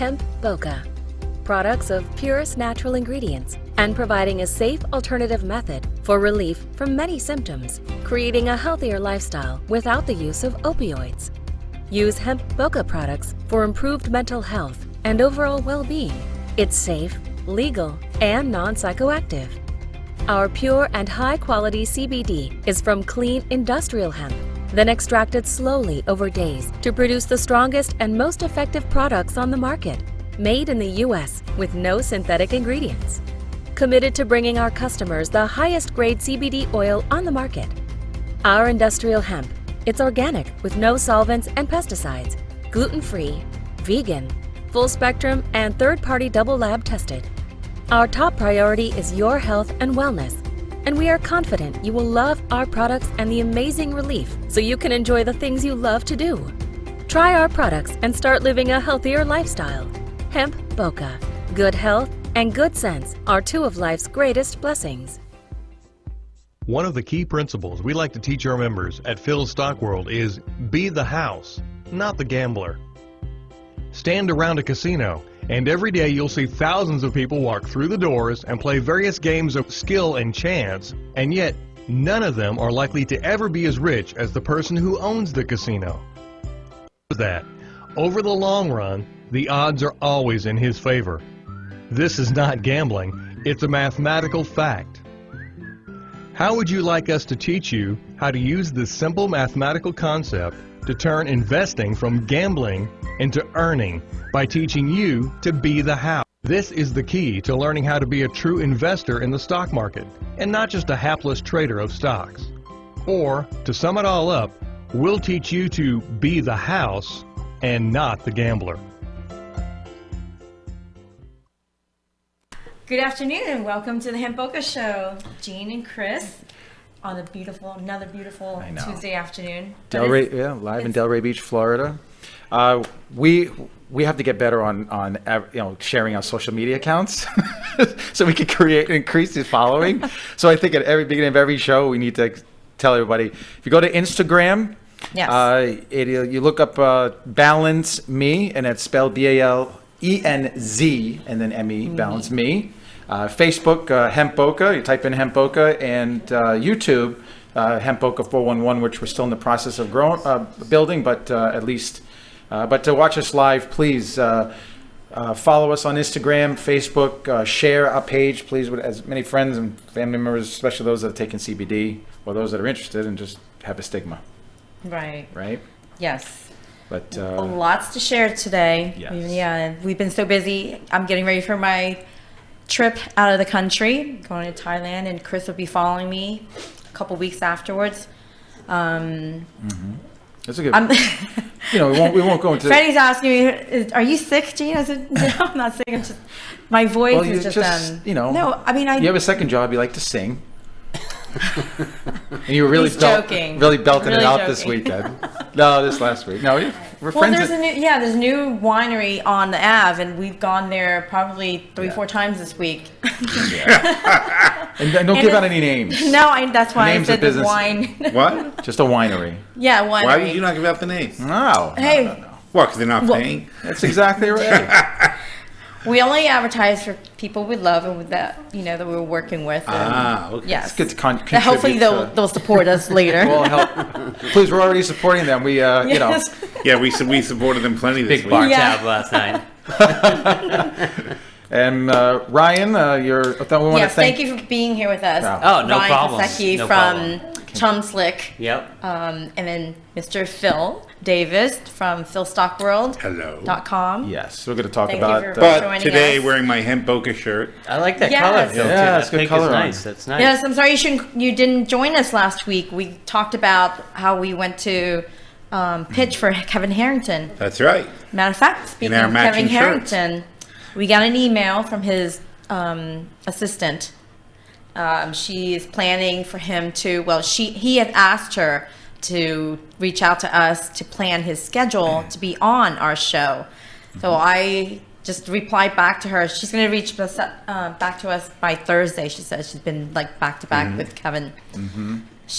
Hemp Boca. Products of purest natural ingredients and providing a safe alternative method for relief from many symptoms, creating a healthier lifestyle without the use of opioids. Use Hemp Boca products for improved mental health and overall well-being. It's safe, legal, and non-psychoactive. Our pure and high-quality CBD is from clean industrial hemp, then extracted slowly over days to produce the strongest and most effective products on the market, made in the U.S. with no synthetic ingredients. Committed to bringing our customers the highest grade CBD oil on the market. Our industrial hemp, it's organic with no solvents and pesticides, gluten-free, vegan, full spectrum, and third-party double lab tested. Our top priority is your health and wellness, and we are confident you will love our products and the amazing relief so you can enjoy the things you love to do. Try our products and start living a healthier lifestyle. Hemp Boca. Good health and good sense are two of life's greatest blessings. One of the key principles we like to teach our members at Phil's Stock World is be the house, not the gambler. Stand around a casino, and every day you'll see thousands of people walk through the doors and play various games of skill and chance, and yet none of them are likely to ever be as rich as the person who owns the casino. That, over the long run, the odds are always in his favor. This is not gambling, it's a mathematical fact. How would you like us to teach you how to use this simple mathematical concept to turn investing from gambling into earning by teaching you to be the house? This is the key to learning how to be a true investor in the stock market and not just a hapless trader of stocks. Or, to sum it all up, we'll teach you to be the house and not the gambler. Good afternoon and welcome to the Hemp Boca Show. Jean and Chris on another beautiful Tuesday afternoon. Live in Delray Beach, Florida. We have to get better on sharing our social media accounts so we can increase the following. So I think at every beginning of every show we need to tell everybody, if you go to Instagram, yes. You look up Balance Me, and it's spelled BALENZ and then ME, Balance Me. Facebook, Hemp Boca, you type in Hemp Boca, and YouTube, Hemp Boca 411, which we're still in the process of building, but but to watch us live, please follow us on Instagram, Facebook, share our page, please, with as many friends and family members, especially those that have taken CBD or those that are interested and just have a stigma. Right? Yes. But lots to share today. Yes. Yeah, we've been so busy. I'm getting ready for my trip out of the country, going to Thailand, and Chris will be following me a couple weeks afterwards. That's a good. We won't go into. Freddie's asking me, "Are you sick, Jean?" I said, "No, I'm not sick. I'm just my voice is just No, I mean you have a second job. You like to sing. And you were really joking. Really belting really it out joking. This weekend. No, this last week. No, we're friends. There's a new winery on the Ave, and we've gone there probably 3-4 times this week. And don't give out any names. No, that's why names I said business. the wine. What? Just a winery. Yeah, winery. Why would you not give out the names? No. Hey. No. What, because they're not paying? That's exactly right. We only advertise for people we love and that that we're working with. Okay. Yes. It's good to contribute. Hopefully they'll support us later. We'll help. Please, we're already supporting them. We Yes. Yeah, we supported them plenty this Big week. bar Yeah. tab last night. And Ryan, we want to thank you for being here with us. Oh, no Ryan problem. Kosecki No from problem. Chum Slick. Yep. And then Mr. Phil Davis from Hello. philstockworld.com. Yes, we're going to talk Thank you about. for But joining today, us. wearing my Hemp Boca shirt. I like that Yes. color, Phil. Yeah, too. it's That good pink color is on. nice. That's nice. Yes, I'm sorry you didn't join us last week. We talked about how we went to pitch for Kevin Harrington. That's right. Matter of fact, speaking our of Kevin matching shirts. Harrington, we got an email from his assistant. She is planning for him to. He had asked her to reach out to us to plan his schedule to be on our show. So I just replied back to her. She's going to reach back to us by Thursday. She says she's been like back to back with Kevin.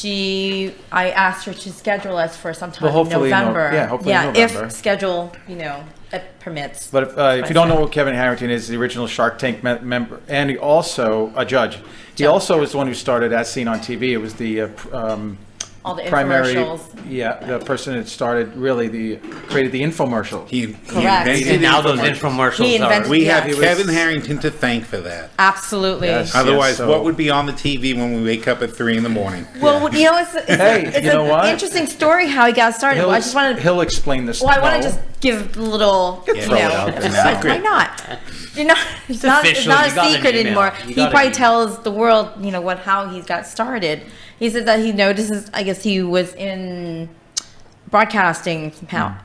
I asked her to schedule us for sometime in hopefully November. hopefully in November. If schedule, permits. But if you don't know what Kevin Harrington is, the original Shark Tank member, and he also a judge. He also is the one who started As Seen on TV. It was the All the primary, infomercials. the person that started created the infomercial. He Correct. invented And now those infomercials. He infomercials are. invented- We have Yeah. Kevin Harrington to thank for that. Absolutely. Yes. Otherwise, so- what would be on the TV when we wake up at 3 in the morning? Well, you know, it's Hey, it's you know an what? interesting story how he got started. I just wanted. He'll explain this. Well, I want no. to just give a little, you throw it know, out there now. why not? You know, it's not official. a You got an secret email. anymore. You He got an probably email. tells the world, you know, how he got started. He said that he notices. I guess he was in broadcasting somehow.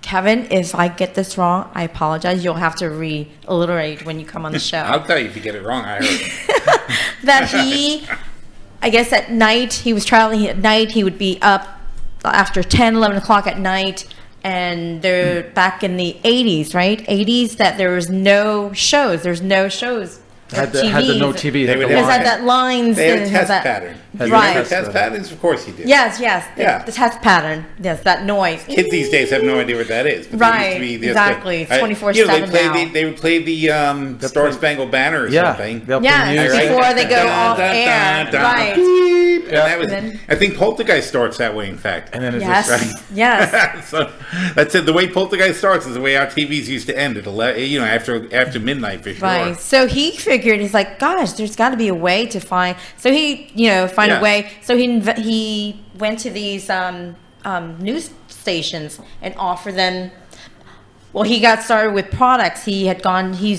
Kevin, if I get this wrong, I apologize. You'll have to reiterate when you come on the show. I'll tell you if you get it wrong. I heard. That he, I guess at night, he was traveling at night, he would be up after 10, 11 o'clock at night, and they're back in the 80s, right? 80s, that there was no shows. There's no shows. had the no TV. They would Because have- had that lines. They had a and test that- pattern. Do you Right. remember test patterns? Of course you do. Yes, Yeah. the test pattern. Yes, that noise. Kids these days have no idea what that is. But there used Right, to be just exactly. It's you know, 24/7 now. They would play the Star Spangled Banner or Yeah, something. they'll play Yeah, music. before they go Dun, off dun, air. dun, dun. Right. And that was, And then- I think Poltergeist starts that way, in fact. And then it's Yes, just yes. So that's it. The way Poltergeist starts is the way our TVs used to end at 11, after midnight for sure. Right. So he figured, he's like, gosh, there's got to be a way to find. So he, find Yeah. a way. So he went to these news stations and offered them. Well, he got started with products. He's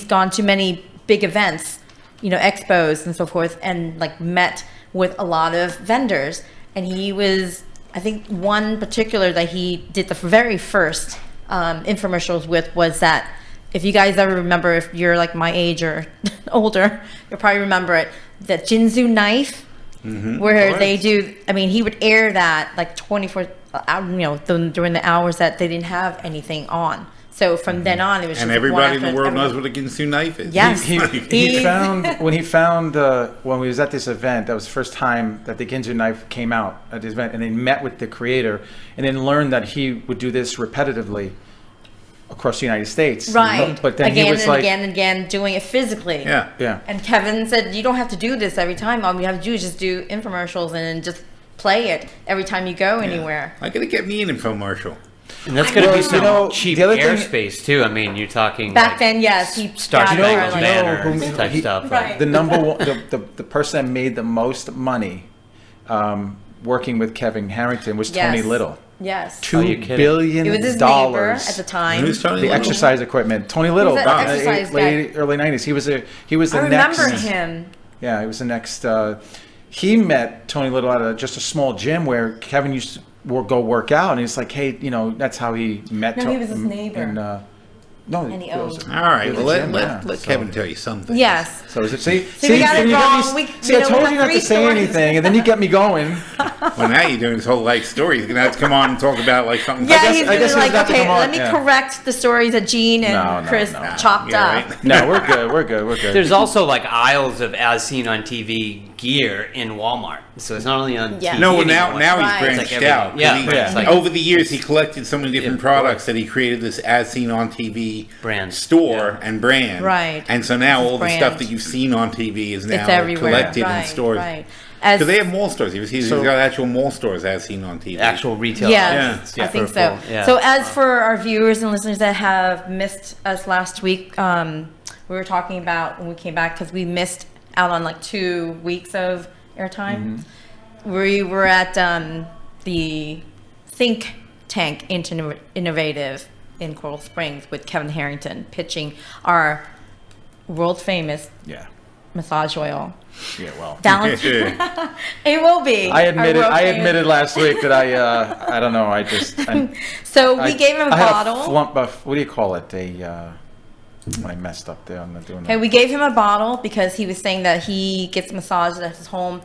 gone to many big events, expos and so forth, and like met with a lot of vendors. And he was, I think, one particular that he did the very first infomercials with was that. If you guys ever remember, if you're like my age or older, you'll probably remember it. The Jinzu knife, where they do. I mean, he would air that like 24, during the hours that they didn't have anything on. So from then on, it was just And one everybody in after the world everyone. knows what a Ginsu knife is. Yes. he found when we was at this event, that was the first time that the Ginzu knife came out at this event, and they met with the creator and then learned that he would do this repetitively across the United States. Right. But then again he was and like, again and again, doing it physically. Yeah. And Kevin said, you don't have to do this every time. All you have to do is just do infomercials and then just play it every time you go anywhere. I gotta get me an infomercial. And that's going to be some cheap the other thing- airspace too. I mean, you're talking Back like then, yes, he Star got Spangled there, Banner who- type he- stuff. Right. the number one, the person that made the most money working with Kevin Harrington was Tony Yes. Little. Yes. Oh, you're $2 kidding. billion It was his neighbor at the time. Who's Tony The Little? exercise equipment. Tony Little, He's an back in exercise the early 90s. He was the I next. remember him. Yeah, he was the next. He met Tony Little at just a small gym where Kevin used to go work out, and he's like, hey, that's how he met. No, he was his neighbor. No, And he it was- owned. All right, it was well, a gym, let so- Kevin tell you something. Yes. So is it? See, we got it you wrong. Me, We- see, I we told have you not three to say stories. anything, and then you get me going. Well, now you're doing this whole life story. You're gonna have to come on and talk about like something. Yeah, guess- he's I guess gonna he's like, got to okay, come on, let me yeah. correct the stories that Gene and No, Chris no. chopped Yeah, up. right. No, we're good. We're good. We're good. There's also like aisles of As Seen on TV gear in Walmart. So it's not only on Yeah. TV. No, well, anymore. now he's Right. It's branched like out. everything. Yeah, He- but it's like- over the years, he collected so many different Yeah, products that he created this As Seen on TV Brand. store and brand. Right. And so now all the brand. stuff that you've seen on TV is now It's everywhere. collected right, in stores. Right. Because they have mall stores. He's So- got actual mall stores As Seen on TV. Actual retail. Yes, outlets. I think for so. full- yeah. So as for our viewers and listeners that have missed us last week, we were talking about when we came back because we missed out on like 2 weeks of airtime. We were at the Think Tank Innovative in Coral Springs with Kevin Harrington pitching our world famous yeah. massage oil. Yeah. Well. Balance. It will be. I our admitted. world I famous- admitted last week that I don't know. I'm, So we I- gave him a I had bottle. flump, what do you call it? When I messed up there on the doing Okay, that. we gave him a bottle because he was saying that he gets massages at his home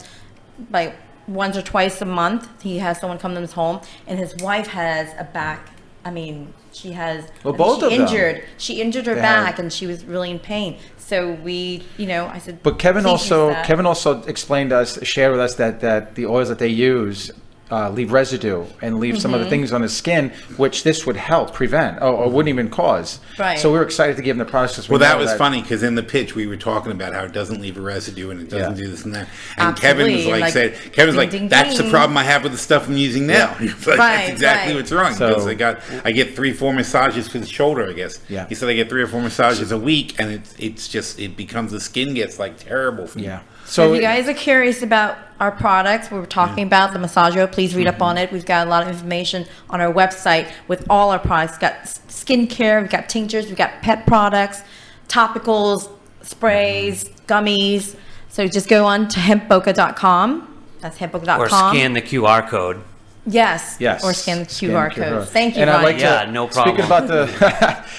like once or twice a month. He has someone come to his home, and his wife has a back. I mean, she has. Well, both she of them. injured. She injured her They back, had- and she was really in pain. So we, I said. But Kevin "Please use also that." Kevin also explained to us, shared with us that the oils that they use leave residue and leave some of the things on the skin, which this would help prevent or wouldn't even cause. Right. So we were excited to give them the products. 'Cause we Well, that know was funny because in the pitch we were talking about how it doesn't leave a residue and it doesn't Yeah. do this and that. And Absolutely. Kevin's like, ding, that's the ding. problem I have with the stuff I'm using now. He's like, Right, that's exactly right. what's wrong. So- Because I get 3-4 massages for the shoulder, I guess. Yeah. He said I get 3 or 4 massages a week, and it's just it becomes the skin gets like terrible for me. Yeah. So if you guys are curious about our products, we were talking about the Massaggio, please read up on it. We've got a lot of information on our website with all our products. We've got skincare, we've got tinctures, we've got pet products, topicals, sprays, gummies. So just go on to hempboca.com. That's hempboca.com. Or scan the QR code. Yes. Yes. Or scan the Scan QR the QR code. Thank you, And I'd Ronnie. like Yeah, no problem.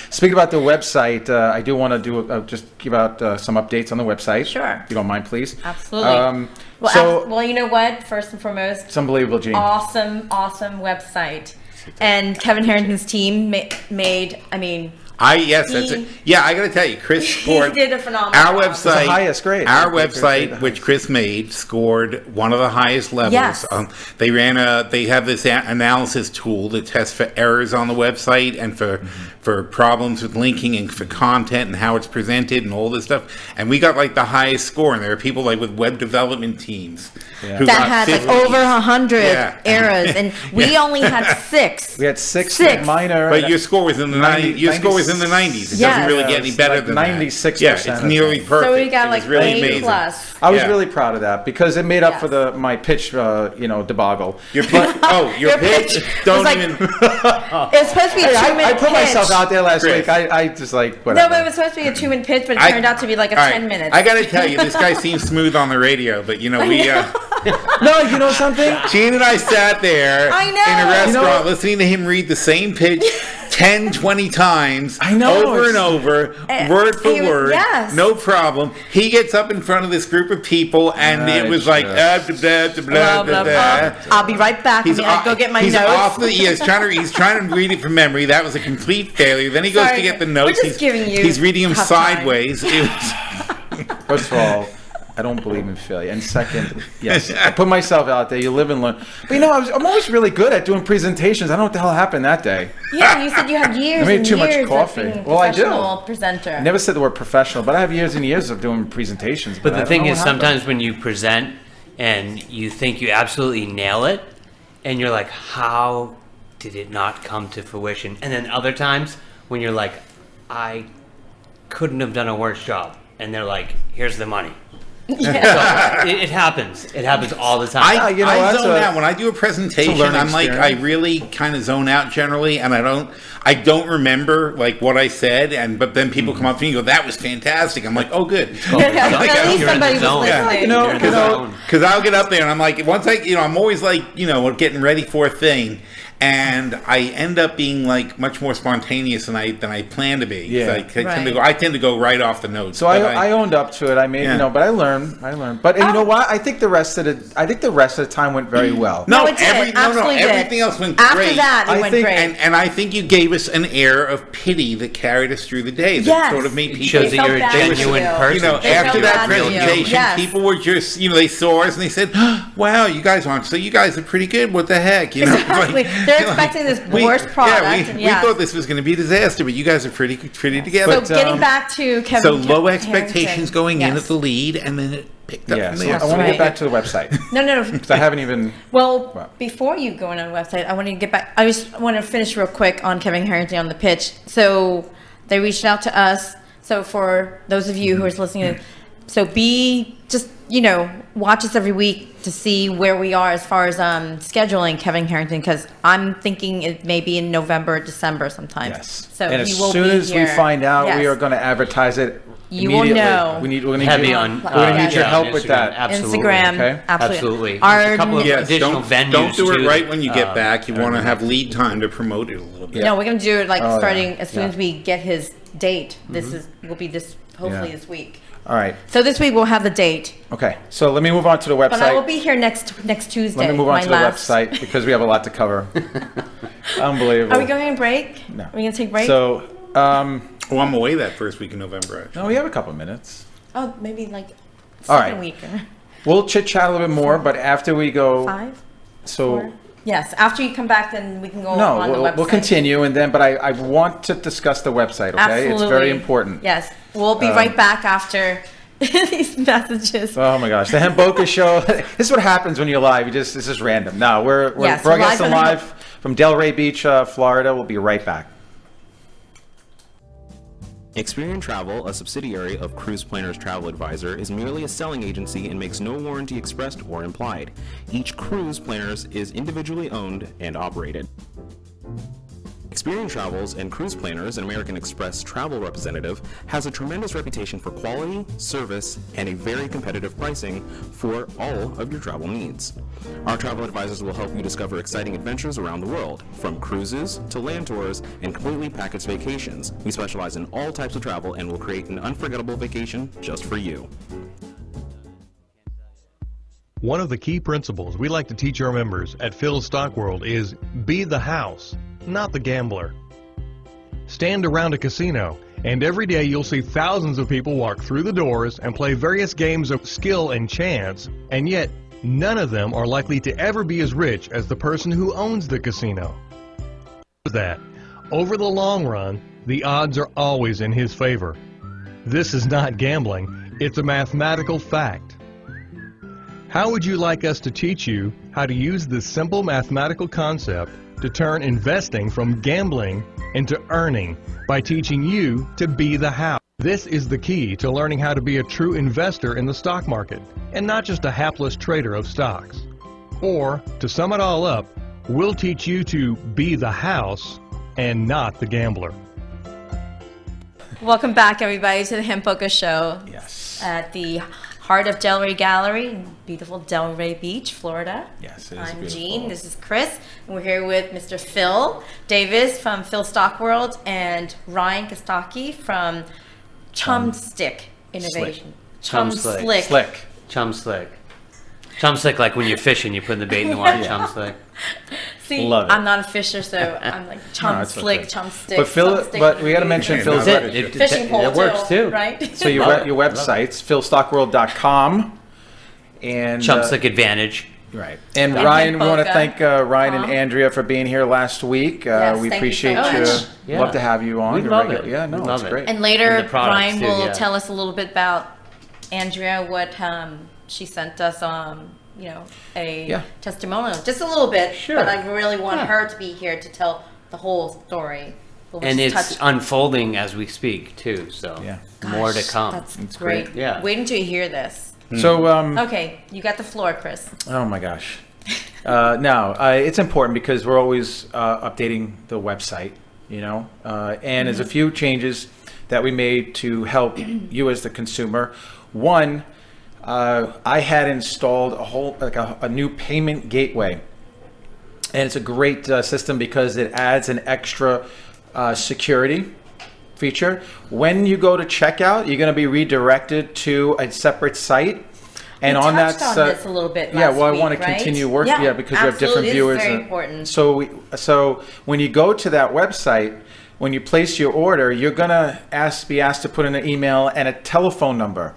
Speaking about the website, I do want to just give out some updates on the website. Sure. If you don't mind, please. Absolutely. Well, you know what? First and foremost, It's unbelievable, Gene. awesome website. And Kevin Harrington's team made, That's it. Yeah, I got to tell you, Chris he scored. did a phenomenal Our job. It's the website, highest grade. Our It's the website, highest. which Chris made, scored one of the highest levels. Yes. They have this analysis tool that tests for errors on the website and for problems with linking and for content and how it's presented and all this stuff. And we got like the highest score. And there are people like with web development teams who That got had like 50. over 100 Yeah. errors, and we only had 6. We had six. Minor. But your score was in the 90s. Your score was in the 90s. It Yes. doesn't really get any better like than 96%. that. Yeah, it's nearly perfect. So we got It was like really A amazing. plus. I was Yeah. really proud of that because it made up Yes. for my pitch, debacle. Your pitch. Your pitch. pitch Don't was like- even. It was supposed to be a 2-minute I put myself pitch. out there last Chris. week. I just like No, whatever. but it was supposed to be a 2-minute pitch, but it I- turned out to be like a All right, 10 minutes. I got to tell you, this guy seems smooth on the radio, but we. No, you know something? Gene and I sat there I know. in a restaurant You know- listening to him read the same pitch 10, 20 times. I know, Over it's- and over, word for he was- word. yes. No problem. He gets up in front of this group of people, and it was like, Right, blah, blah, blah, blah, Blah, blah, blah. blah. I'll be right back. I'm gonna go get my he's notes. off the. He's trying to read it from memory. That was a complete failure. Then he goes Sorry, to get the we're notes. just giving you he's reading them tough time. sideways. It was, First of all, I don't believe in failure. And second, yes, I put myself out there. You live and learn. But I'm always really good at doing presentations. I don't know what the hell happened that day. Yeah, you said you had years I made and too much years coffee. of being a Well, I do. professional presenter. I never said the word professional, but I have years and years of doing presentations. But I the don't thing know is, what happened. sometimes when you present and you think you absolutely nail it, and you're like, how did it not come to fruition? And then other times when you're like, I couldn't have done a worse job. And they're like, here's the money. So it happens. It happens all the time. I you know, that's zone a- out when I do a presentation. learning I'm like, I experience. really kind of zone out generally, and I don't remember like what I said, but then people come up to me and go, "That was fantastic." I'm like, "Oh, good," At least You're in the somebody was zone. listening. Yeah, you know, You're in the zone. because I'll get up there and I'm like, once I'm always like, getting ready for a thing. And I end up being like much more spontaneous than I plan to be. Yeah. I tend to go right off the notes. So but I owned up to it. I made, Yeah. but I learned. But you know what? I think the rest of the time went very well. No, it did. Absolutely did. Everything else went After great. that, it I went think- great. And I think you gave us an air of pity that carried us through the day. That Yes. sort of made It people. shows that felt you're a bad for genuine you. person. They After felt that bad for you. presentation, Yes. people were just, they saw us and they said, "Wow, you guys aren't. So you guys are pretty good. What the heck?" Exactly. They're expecting this worst product, and we yes. thought this was going to be a disaster, but you guys are pretty together. So But, getting back to Kevin. So low Harrington. expectations going in Yes. at the lead, and then it picked up Yeah. from So there. I want to right. get back to the website No. because I haven't even. Well, Wow. before you go on the website, I want to get back. I just want to finish real quick on Kevin Harrington on the pitch. So they reached out to us. So for those of you who are listening, watch us every week to see where we are as far as scheduling Kevin Harrington, because I'm thinking it may be in November or December sometime. Yes. So and he as will soon be as we here. find out, we Yes. are going to advertise it. You will immediately. know. We're gonna need Heavy you- on. We're gonna need your yeah, help on with Instagram. that. Absolutely. Instagram, Okay. absolutely. Absolutely. Our, There's a couple of Yes, additional venues. don't do it too, right when you get uh, back. You want to have lead time to promote it a little bit. No, we're gonna do it like Oh, starting yeah. as soon Yeah. as we get his date. This will be hopefully Yeah. this week. All right. So this week we'll have the date. Okay. So let me move on to the website. But I will be here next Tuesday. Let me move on my to the last. website because we have a lot to cover. Unbelievable. Are we going on break? No. Are we gonna take a break? So, Oh, I'm away that first week in November. Actually. no, we have a couple of minutes. oh, maybe like All second right. week. We'll chit chat a little bit more, but after we go, 5. So Yes, after you come back, then we can go no, on the website. we'll continue, and then, but I want to discuss the website. Okay, Absolutely. it's very important. Yes, we'll be right back after these messages. Oh my gosh, the Hemp Boca show. This is what happens when you're live. This is random. No, we're Yes, broadcasting live on the live from Delray Beach, Florida. We'll be right back. Experian Travel, a subsidiary of Cruise Planners Travel Advisor, is merely a selling agency and makes no warranty expressed or implied. Each Cruise Planners is individually owned and operated. Experian Travels and Cruise Planners, an American Express travel representative, has a tremendous reputation for quality, service, and a very competitive pricing for all of your travel needs. Our travel advisors will help you discover exciting adventures around the world, from cruises to land tours and completely packaged vacations. We specialize in all types of travel and will create an unforgettable vacation just for you. One of the key principles we like to teach our members at Phil's Stock World is be the house, not the gambler. Stand around a casino, and every day you'll see thousands of people walk through the doors and play various games of skill and chance, and yet none of them are likely to ever be as rich as the person who owns the casino. That, over the long run, the odds are always in his favor. This is not gambling, it's a mathematical fact. How would you like us to teach you how to use this simple mathematical concept to turn investing from gambling into earning by teaching you to be the house? This is the key to learning how to be a true investor in the stock market and not just a hapless trader of stocks. Or, to sum it all up, we'll teach you to be the house and not the gambler. Welcome back, everybody, to the Hemp Boca show. Yes. At the heart of Delray Gallery in beautiful Delray Beach, Florida. Yes, it is I'm beautiful. Jean. This is Chris. And we're here with Mr. Phil Davis from Phil Stock World and Ryan Kostaki from Chumstick Innovation. Chumslick. Slick. Chum slick. Chum slick, like when you're fishing, you put in the bait in the water. Chum slick. See, Love it. I'm not a fisher, so I'm like chum it's slick, okay. chum stick. But Phil, chumstick. but we got to mention Phil's That's it. Fishing pole It works too. right? So your website's philstockworld.com and Chum slick advantage. right. And Yeah. Ryan, we want to Boca. thank Ryan and Andrea for being here last week. Yes, We thank you so appreciate you. much. Yeah. Love to have you on. We You're love regular- it. Yeah, no, We it's love it. great. And later, And the products Ryan too, will yeah. tell us a little bit about Andrea, what she sent us, a Yeah. testimonial, just a little bit. Sure. But I really want Yeah. her to be here to tell the whole story. We'll And just it's touch- unfolding as we speak too. So Yeah. more to Gosh, come. That's It's great. great. Yeah. Wait until you hear this. So, Okay, you got the floor, Chris. oh my gosh. No, it's important because we're always updating the website, and there's a few changes that we made to help you as the consumer. One, I had installed a new payment gateway, and it's a great system because it adds an extra security feature. When you go to checkout, you're going to be redirected to a separate site. And We on that touched on site, this a little bit yeah. last Well, I week, want to right? continue working, Yeah, because we have different absolutely. viewers. This is very important. So when you go to that website, when you place your order, you're gonna be asked to put in an email and a telephone number.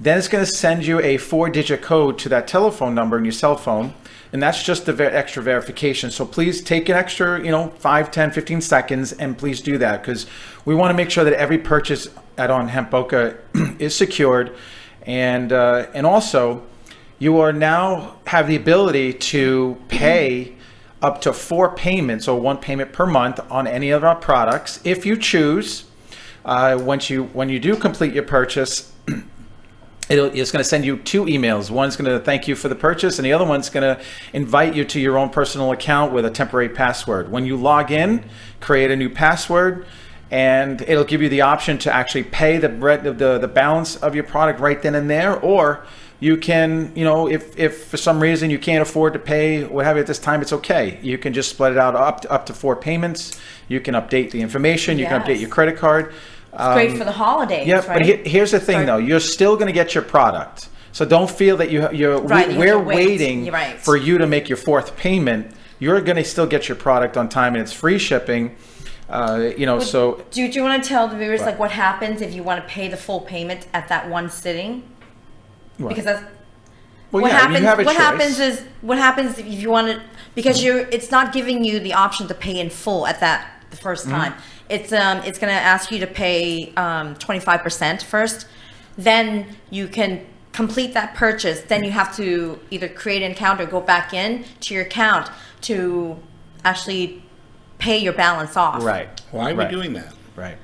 Then it's going to send you a 4-digit code to that telephone number in your cell phone. And that's just the extra verification. So please take an extra, 5, 10, 15 seconds, and please do that, because we want to make sure that every purchase on Hemp Boca is secured. And also, you are now have the ability to pay up to 4 payments, or 1 payment per month, on any of our products if you choose. When you do complete your purchase, it's going to send you 2 emails. One's going to thank you for the purchase, and the other one's going to invite you to your own personal account with a temporary password. When you log in, create a new password, and it'll give you the option to actually pay the balance of your product right then and there. Or you can, if for some reason you can't afford to pay what have you at this time, it's okay. You can just split it out up to 4 payments. You can update the information. You can Yes. update your credit card. It's great for the holidays, Yeah, right? but here's the thing, though. You're still going to get your product. So don't feel that Right, you have we're to wait. waiting You're right. for you to make your 4th payment. You're going to still get your product on time, and it's free shipping. So Do you want to tell the viewers like what happens if you want to pay the full payment at that one sitting? Right. Because that's Well, what yeah, happens? you have a What choice. happens if you want to? Because it's not giving you the option to pay in full at the first time. It's going to ask you to pay 25% first. Then you can complete that purchase. Then you have to either create an account or go back in to your account to actually pay your balance off. Right. Why are we Right. doing that? Right.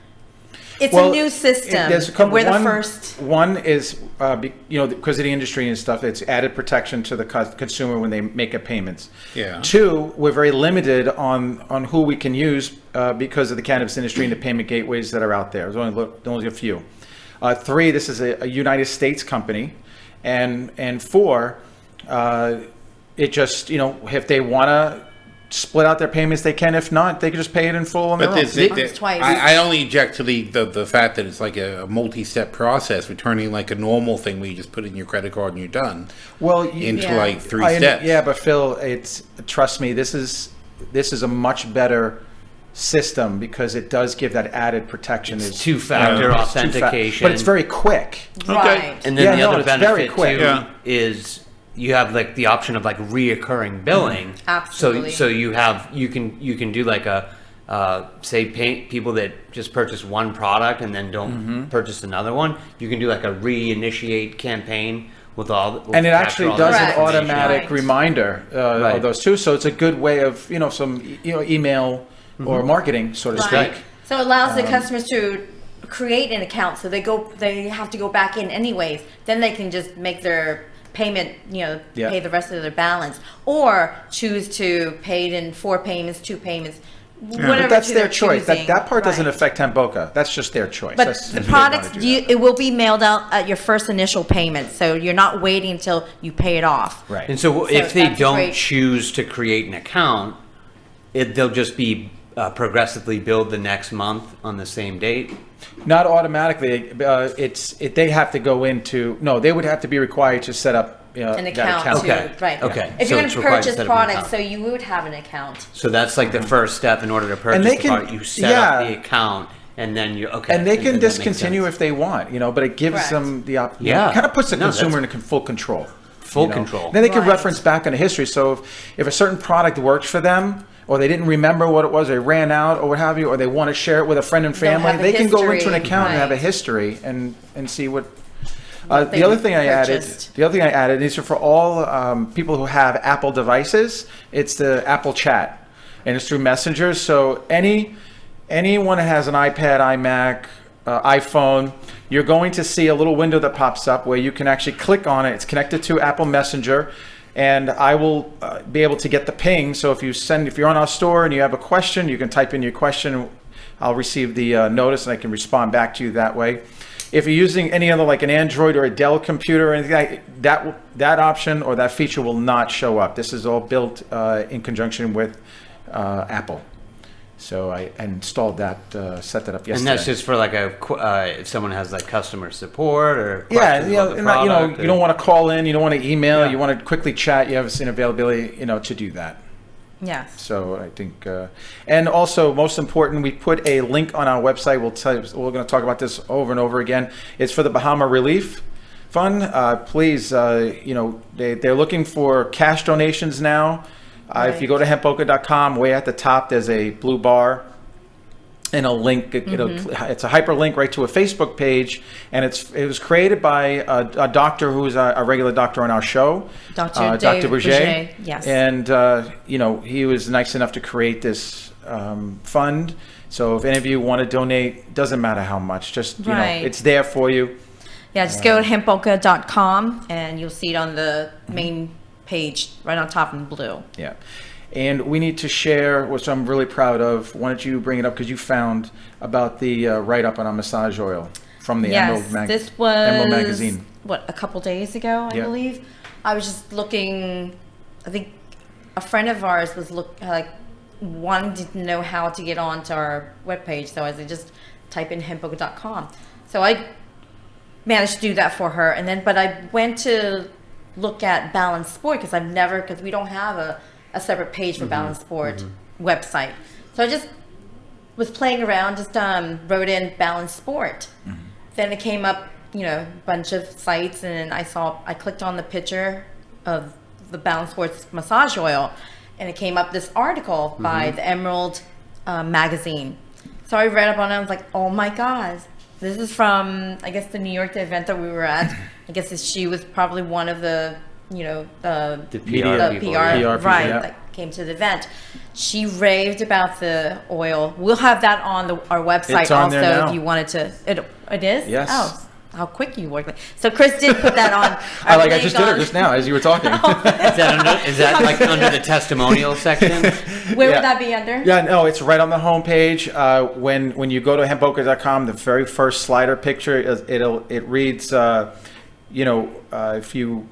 It's Well, a new system. There's a couple. And we're the one, first. One is, because of the industry and stuff, it's added protection to the consumer when they make a payments. Yeah. Two, we're very limited on who we can use because of the cannabis industry and the payment gateways that are out there. There's only a few. Three, this is a United States company, and four, it just if they want to split out their payments, they can. If not, they can just pay it in full on their own. Twice. I only object to the fact that it's like a multi-step process, returning like a normal thing where you just put in your credit card and you're done. Well, into Yeah. like three steps. Yeah, but Phil, trust me, this is a much better system because it does give that added protection. It's two-factor It's authentication. but it's very quick. Right. And then Yeah, the no, other it's very benefit quick. too Yeah. is you have like the option of like reoccurring billing. Absolutely. So you can do like a people that just purchase one product and then don't purchase another one. You can do like a reinitiate campaign with all. And it actually does an Correct. automatic Right. reminder Right. of those two. So it's a good way of some email or marketing, so to Right. speak. So it allows the customers to create an account. So they have to go back in anyways. Then they can just make their payment, Yeah. pay the rest of their balance, or choose to pay it in 4 payments, 2 payments, whatever. But that's to their their choice. choosing. That part doesn't Right. affect Hemp Boca. That's just their choice. But That's the if they wanna products, do that. it will be mailed out at your first initial payment. So you're not waiting until you pay it off. Right. And so if they that's don't great. choose to create an account, they'll just be progressively billed the next month on the same date. Not automatically. They have to go they would have to be required to set up An that account, too, Okay. right? Okay. If So you're going it's to required to purchase set up an products, account. so you would have an account. So that's like the first step in order to purchase they the can- product. You set up yeah. the account, and then you And they can that makes discontinue sense. if they want, but it gives Correct. them the Yeah. kind of puts the No, consumer that's- in full control. Full control. Then they can Right. reference back on the history. So if a certain product worked for them, or they didn't remember what it was, they ran out, or what have you, or they want to share it with a friend and They'll family, have a they can go into history, an account and have a right. history and see what. What The they other thing I purchased. added, these are for all people who have Apple devices. It's the Apple Chat, and it's through Messenger. So anyone that has an iPad, iMac, iPhone, you're going to see a little window that pops up where you can actually click on it. It's connected to Apple Messenger, and I will be able to get the ping. So if you're on our store and you have a question, you can type in your question. I'll receive the notice and I can respond back to you that way. If you're using any other, like an Android or a Dell computer or anything like that option or that feature will not show up. This is all built in conjunction with Apple. So I installed that, set that up yesterday. And that's just for like if someone has like customer support or yeah, questions about the and not, product you don't want to call in, you don't want to email, Yeah. you want to quickly chat. You have an availability, to do that. Yes. So I think, and also most important, we put a link on our website. We're going to talk about this over and over again. It's for the Bahama Relief Fund. Please, they're looking for cash donations now. If you go to hempboca.com, way at the top, there's a blue bar and a link. It's a hyperlink right to a Facebook page, and it was created by a doctor who's a regular doctor on our show, Dr. Dr. Bourget. Yes. And he was nice enough to create this fund. So if any of you want to donate, doesn't matter how much, just Right. it's there for you. Yeah, just go to hempboca.com and you'll see it on the main page right on top in blue. Yeah. And we need to share, which I'm really proud of. Why don't you bring it up? Because you found about the write-up on our massage oil from the Yes, Emerald, this was Emerald magazine. a couple days ago, I Yeah. believe. I was just looking. I think a friend of ours was wanting to know how to get onto our webpage, so I said just type in hempboca.com. So I managed to do that for her, but I went to look at Balance Sport because we don't have a separate page for Balance Sport website. So I just was playing around, just wrote in Balance Sport. Then it came up, a bunch of sites, and I clicked on the picture of the Balance Sports massage oil, and it came up this article by the Emerald magazine. So I read up on it. I was like, oh my God, this is from, I guess, the New York event that we were at. I guess she was probably one of the, the The PR, PR people, yeah. right, yeah. that came to the event. She raved about the oil. We'll have that on our website It's on also there now. if you wanted to. It is? Yes. Oh, how quick you work. So Chris did put that on. I just did it just now as you were talking. Is that like under the testimonial section? Where Yeah. would that be under? Yeah, no, it's right on the homepage. When you go to hempboca.com, the very first slider picture it reads, if you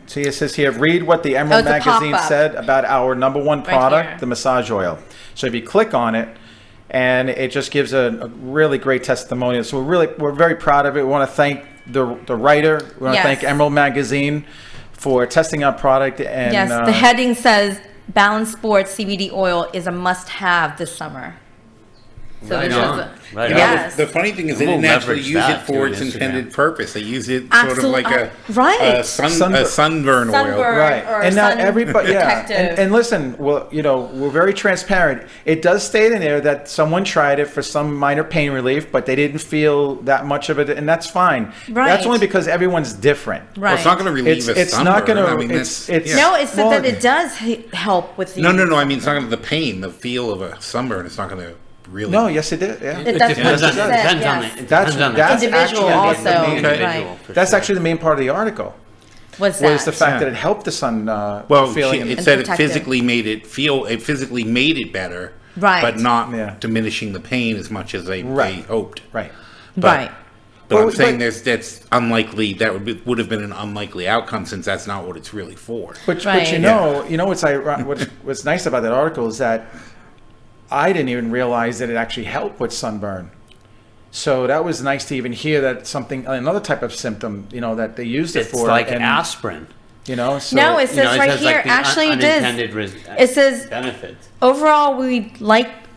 see, it says here, read what the Emerald it's a magazine pop-up. said about our number one product, here. the massage oil. So if you click on it, and it just gives a really great testimonial. So we're very proud of it. We want to thank the writer. We want to Yes. thank Emerald Magazine for testing our product. And Yes, the heading says Balance Sports CBD oil is a must-have this summer. So Right this on. is Right You on. know, yes. the funny thing is they We'll didn't actually leverage use it that for to its Instagram. intended purpose. They use it sort of Absolute- like a right. sunburn oil. Sunburn. right, or and now sun everybody, yeah, protective. and listen, well, we're very transparent. It does state in there that someone tried it for some minor pain relief, but they didn't feel that much of it, and that's fine. Right. That's only because everyone's different. Right. Well, it's not going to relieve a It's sunburn. not going to. I mean, It's yeah. No, it said well, that it does help with the. No. I mean, it's not going to the pain, the feel of a sunburn. It's not going to really. No, yes, it did. Yeah. It- that's Depends what on, she said, depends on yes. the, it That's- depends on the that's Individual actually also, the main- right. for That's sure. actually the main part of the article. Was Was that? the fact that it helped the sun Well, feeling. it And said it protective. physically made it feel. It physically made it better, Right. But not Yeah. diminishing the pain as much as they Right. hoped. right. But- Right. But Well, I'm saying but- that's unlikely. That would have been an unlikely outcome since that's not what it's really for. But Right. you know what's nice about that article is that I didn't even realize that it actually helped with sunburn. So that was nice to even hear that another type of symptom, that they used it It's for. like and, aspirin. So, No, it says You know, it right says, here. like, the Actually, it is. unintended It says benefits. overall, we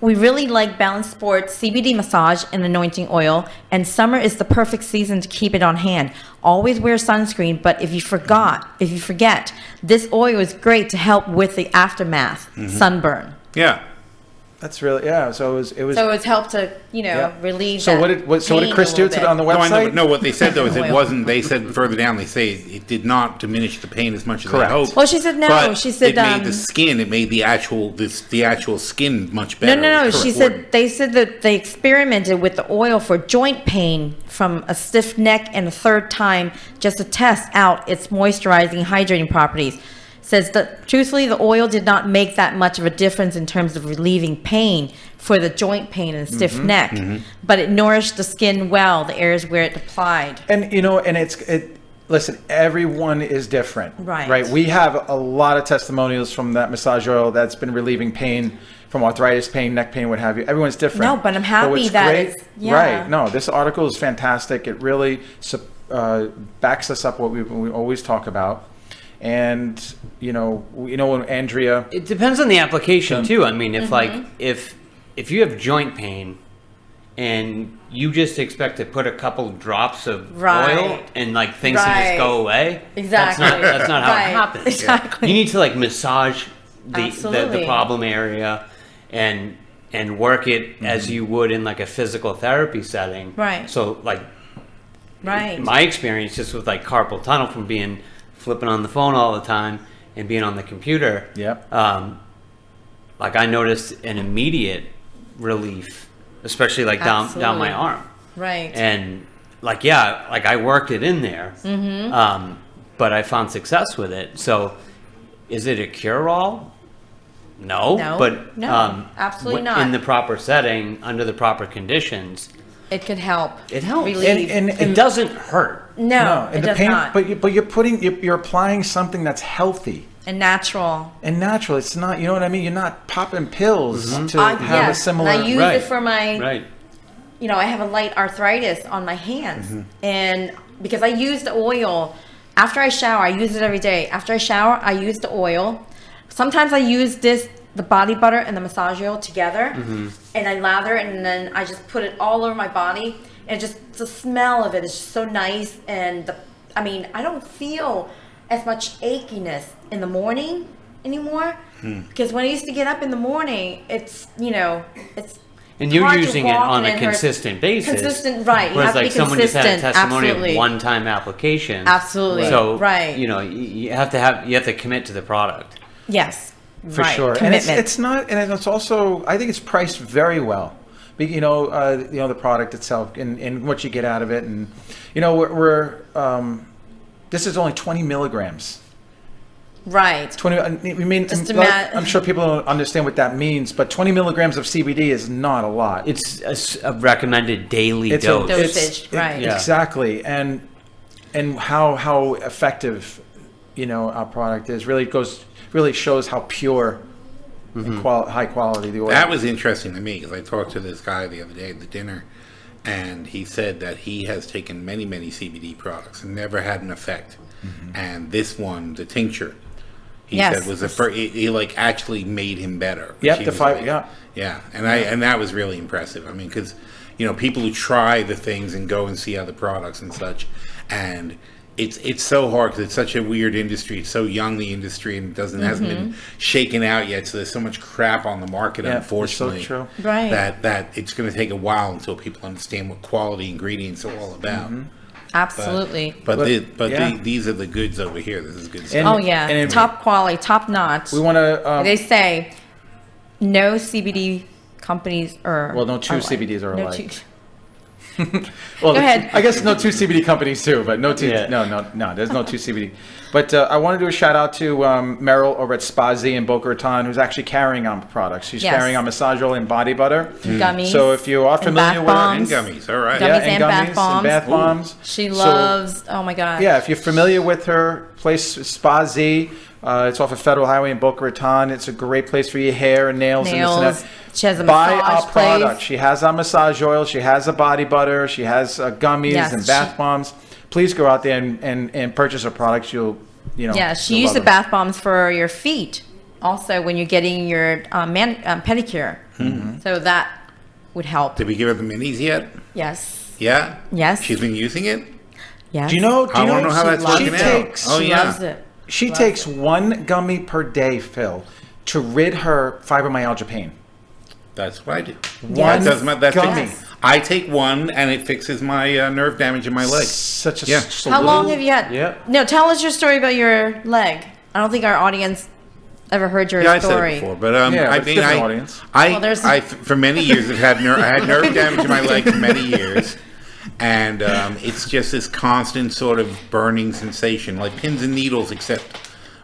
really like Balance Sports CBD massage and anointing oil, and summer is the perfect season to keep it on hand. Always wear sunscreen, but if you forget, this oil is great to help with the aftermath, sunburn. Yeah. that's really, yeah. So it was. So it's helped to, Yeah. relieve. So that what did pain Chris a do little to on the bit. No, I know, website? but no, what they said though is it Oil. wasn't. They said further down. They say it did not diminish the pain as much as Correct. I hoped. Well, she said no. But She said it made the skin. It made the actual skin much better. No. She Correct. said they said that they experimented with the oil for joint pain from a stiff neck, and a third time just to test out its moisturizing, hydrating properties. Says that truthfully, the oil did not make that much of a difference in terms of relieving pain for the joint pain and stiff neck, but it nourished the skin well, the areas where it applied. And listen, everyone is different. Right. Right. We have a lot of testimonials from that massage oil that's been relieving pain from arthritis pain, neck pain, what have you. Everyone's different. No, but I'm happy what's that great- it's- yeah. Right. No, this article is fantastic. It really backs us up what we always talk about. And when Andrea, It depends on the application too. I mean, if you have joint pain and you just expect to put a couple drops of Right. oil and things to Right. just go away, Exactly. That's not how Right. it happens. Exactly. You need to massage the Absolutely. problem area and work it as you would in a physical therapy setting. Right. So Right. my experience just with carpal tunnel from flipping on the phone all the time and being on the computer. Yep. I noticed an immediate relief, especially down my Absolutely. arm. Right. And I worked it in there, but I found success with it. So, is it a cure-all? No, No. but No, absolutely not. In the proper setting, under the proper conditions, It could help. it helps. Relieve. And it doesn't hurt. No, and it the does pain, not. but you're applying something that's healthy And natural. and natural. It's not, you know what I mean? You're not popping pills to have a Yes, similar. and I use Right. it for my, Right. I have a light arthritis on my hands. Mm-hmm. And because I use the oil, after I shower, I use it every day. After I shower, I use the oil. Sometimes I use the body butter and the massage oil together. And I lather it, and then I just put it all over my body. And just the smell of it is just so nice. And I don't feel as much achiness in the morning anymore. Because when I used to get up in the morning, it's it's And you're hard to using it walk on and a it hurts. consistent basis. Consistent, right? You Whereas have to like be someone just had a consistent. testimony Absolutely. of one-time application. Absolutely. So Right. you have to commit to the product. Yes. For right. sure. And Commitment. it's not, and it's also, I think it's priced very well. The product itself and what you get out of it. And, this is only 20 milligrams. right. 20, I mean, Just I'm sure people don't understand what that means, but 20 milligrams of CBD is not a lot. It's a recommended daily It's a- dose. Dosage, right. Yeah. Exactly. And how effective, our product is really shows how pure and high quality the oil That is. was interesting to me because I talked to this guy the other day at the dinner, and he said that he has taken many, many CBD products and never had an effect. And this one, the tincture, he Yes. said was the first. He like actually made him better. which Yep, he the was five- like- yeah. yeah, and that was really impressive. I mean, because people who try the things and go and see other products and such, and it's so hard because it's such a weird industry. It's so young, the industry, and hasn't been shaken out yet. So there's so much crap on the market, Yeah, unfortunately. it's so true. Right. That it's going to take a while until people understand what quality ingredients are all about. Absolutely. These are the goods over here. This is good stuff. And- Oh yeah, and top quality, top notch. We want to. They say no CBD companies or No two alike. CBDs are No alike. two- Well, Go ahead. I guess no two CBD companies too, but no two. Yeah. No. There's no two CBD. But I want to do a shout out to Meryl over at Spa Z in Boca Raton, who's actually carrying on products. She's Yes. carrying on massage oil and body butter. Gummies. So if you are and familiar bath with bombs. And gummies, all right. Gummies and and bath gummies bombs. and bath bombs. She So- loves. Oh my god. Yeah, if you're familiar with her place, Spa Z, it's off of Federal Highway in Boca Raton. It's a great place for your hair and nails. And Nails. this and that. She has a Buy massage our place. product. She has our massage oil. She has a body butter. She has gummies Yes, and bath she- bombs. Please go out there and purchase her products. Yeah, she you'll used the love them. bath bombs for your feet. Also, when you're getting your pedicure, so that would help. Did we give her the minis yet? Yes. Yeah. Yes. She's been using it. Yes. Do you know? I want to know how she that's loves working it. out. takes- Oh She yeah. loves it. She Loves takes it. one gummy per day, Phil, to rid her fibromyalgia pain. That's what I do. One That does my, that's gummy. Yes. I take one and it fixes my nerve damage in my leg. Such a Yeah. How long have you had? Yeah. No, tell us your story about your leg. I don't think our audience ever heard your Yeah, I said story. it before, but Yeah, I but mean, different audience. Well, there's- I for many years have had I had nerve damage in my leg for many years, and it's just this constant sort of burning sensation, like pins and needles, except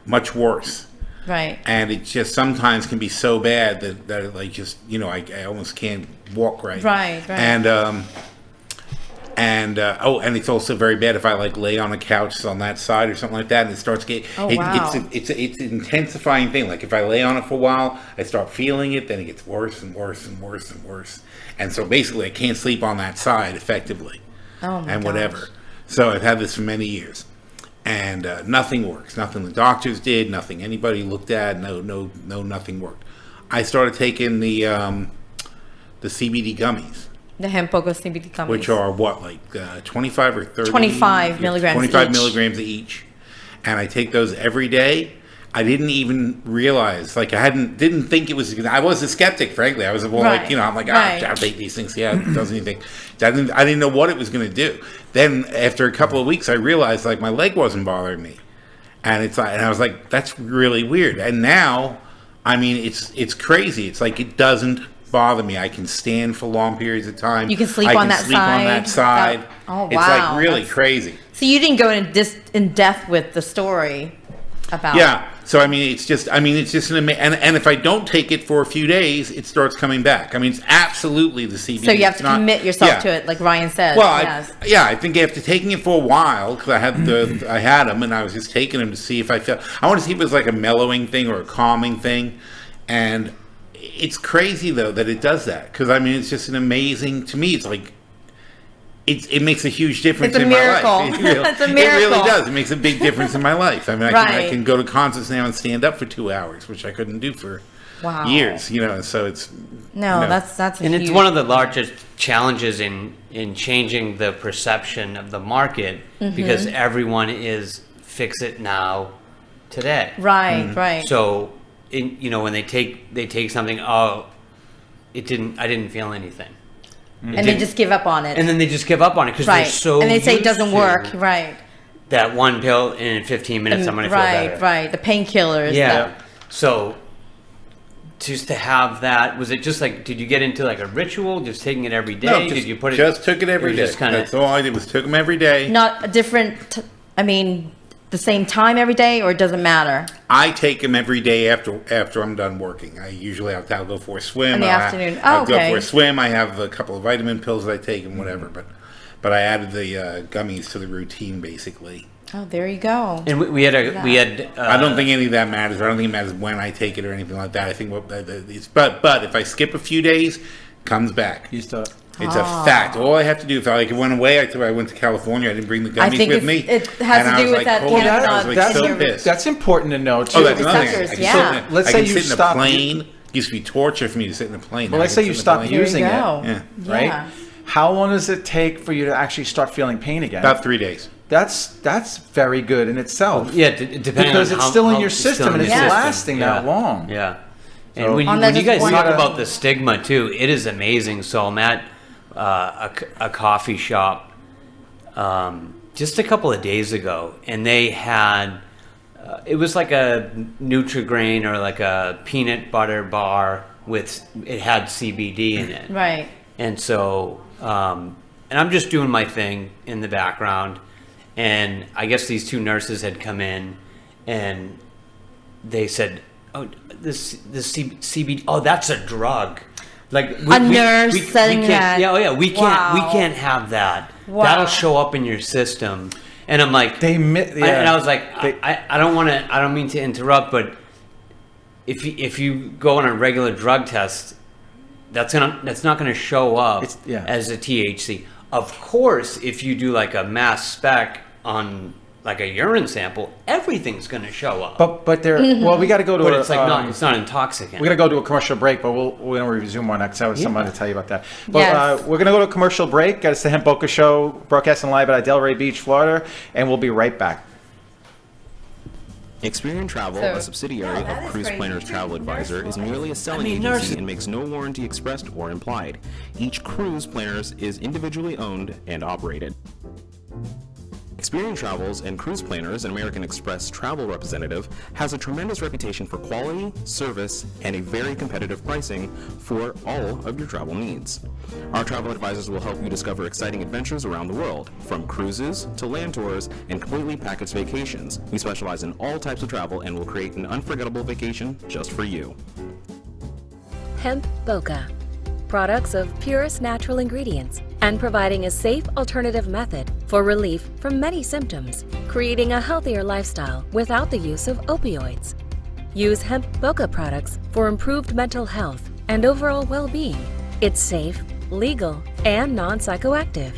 much worse. Right. And it just sometimes can be so bad that it like just I almost can't walk right. Right, right. And and it's also very bad if I like lay on a couch on that side or something like that, and it starts getting. Oh, wow. It's an intensifying thing. Like if I lay on it for a while, I start feeling it, then it gets worse and worse and worse and worse. And so basically, I can't sleep on that side effectively, Oh my and gosh. whatever. So I've had this for many years, and nothing works. Nothing the doctors did, nothing anybody looked at. Nothing worked. I started taking the CBD gummies. The Hemp Boca CBD gummies. Which are what, like 25 or 30? 25 milligrams 25 each. milligrams each. And I take those every day. I didn't even realize, like didn't think it was, I was a skeptic, frankly. I was more Right. like, I'm like, Right. I'll take these things. Yeah, it doesn't anything. I didn't know what it was going to do. Then after a couple of weeks, I realized like my leg wasn't bothering me. And I was like, that's really weird. And now, I mean, it's crazy. It's like it doesn't bother me. I can stand for long periods of time. You can sleep I on can that sleep on that side. side. Oh, It's wow. like really That's- crazy. So you didn't go in depth with the story about. Yeah. So it's just an and if I don't take it for a few days, it starts coming back. I mean, it's absolutely the CBD. So you have It's to not- commit yourself yeah. to it, like Ryan says. Well, yes. I think after taking it for a while, because I had them, and I was just taking them to see if I felt. I want to see if it was like a mellowing thing or a calming thing, and it's crazy though that it does that. Because I mean, it's just an amazing. To me, it's like. It makes a huge difference It's a in miracle. my life. It really, It's a It miracle. really does. It makes a big difference in my life. I mean, I Right. can go to concerts now and stand up for 2 hours, which I couldn't do for Wow. years. So it's No, you know. that's a And huge, it's one of the largest challenges in changing the perception of the market Mm-hmm. because everyone is fix it now, today. Right, right. So, when they take something, I didn't feel anything. And they just give up on it. And then they just give up on it because they're right. so And they say it used doesn't to work. Right. that one pill, and in 15 minutes I'm going to feel better. Right. The painkillers. Yeah. So, just to have that, was it just like, did you get into like a ritual, just taking it every day? No, Did you put it? Just took it every day. Just kinda, That's all I did was took them every day. Not a different, the same time every day, or it doesn't matter? I take them every day after I'm done working. I'll go for a swim. In the afternoon. I'll okay. go for a swim. I have a couple of vitamin pills that I take and whatever. But I added the gummies to the routine basically. Oh, there you go. and we had. I don't think any of that matters. I don't think it matters when I take it or anything like that. I think but if I skip a few days, it comes back. It's a fact. All I have to do, if I went away, I went to California, I didn't bring the gummies with me. It has to do with that cannabinoid. That's important to know too. Oh, that's another thing. Yeah. Let's I say can you sit in a stop. plane. It used to be torture for me to sit in a plane. Well, Now I let's can say you sit in a stop plane. using it, Yeah. right? How long does it take for you to actually start feeling pain again? About 3 days. That's very good in itself. Yeah, depending Because on it's how, still in how your it's still system in and it's your system. lasting that long. Yeah. So- And when On that you guys just talk one- about the stigma too, it is amazing. So I'm at a coffee shop just a couple of days ago, and they had it was like a Nutri-Grain or like a peanut butter bar it had CBD in it. Right. And so, and I'm just doing my thing in the background. And I guess these two nurses had come in and they said, oh, this CBD, oh, that's a drug. Like A nurse saying can't, that. Yeah, oh yeah, we Wow. can't have that. Wow. That'll show up in your system. And I'm like, And I was like, I don't mean to interrupt, but if you go on a regular drug test, that's not gonna show up as a THC. Of course, if you do like a mass spec on like a urine sample, everything's gonna show up. But there. Well, we got to go to. But it's like it's not intoxicant. We're gonna go to a commercial break, but we're gonna resume on that because I was somebody to tell you about that. But Yes. we're gonna go to a commercial break. It's the Hemp Boca Show, broadcasting live at Delray Beach, Florida, and we'll be right back. Experian Travel, So- a subsidiary Oh, that of is Cruise crazy. Planners Travel Advisor, is merely a selling agency and makes no warranty expressed or implied. Each cruise planners is individually owned and operated. Experian Travels and Cruise Planners, an American Express travel representative, has a tremendous reputation for quality, service, and a very competitive pricing for all of your travel needs. Our travel advisors will help you discover exciting adventures around the world, from cruises to land tours and completely packaged vacations. We specialize in all types of travel and will create an unforgettable vacation just for you. Hemp Boca. Products of purest natural ingredients and providing a safe alternative method for relief from many symptoms, creating a healthier lifestyle without the use of opioids. Use Hemp Boca products for improved mental health and overall well-being. It's safe, legal, and non-psychoactive.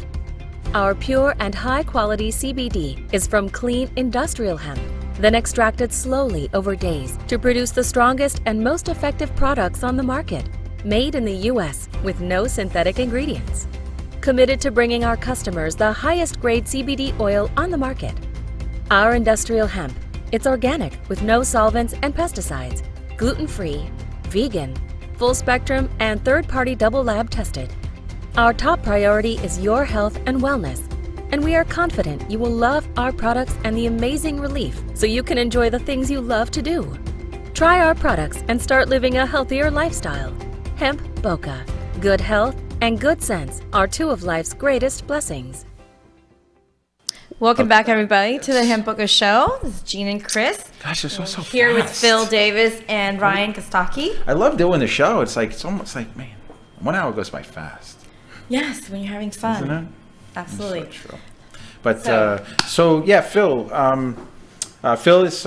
Our pure and high-quality CBD is from clean industrial hemp, then extracted slowly over days to produce the strongest and most effective products on the market. Made in the U.S. with no synthetic ingredients. Committed to bringing our customers the highest grade CBD oil on the market. Our industrial hemp, it's organic with no solvents and pesticides, gluten-free, vegan, full spectrum, and third-party double lab tested. Our top priority is your health and wellness, and we are confident you will love our products and the amazing relief so you can enjoy the things you love to do. Try our products and start living a healthier lifestyle. Hemp Boca. Good health and good sense are two of life's greatest blessings. Welcome back, everybody, to the Hemp Boca Show. This is Jean and Chris. Gosh, this was so Here with fast. Phil Davis and Ryan Kostaki. I love doing the show. It's almost like, man, 1 hour goes by fast, Yes, when you're having fun. isn't it? Absolutely. So true. But so yeah, Phil. Phil is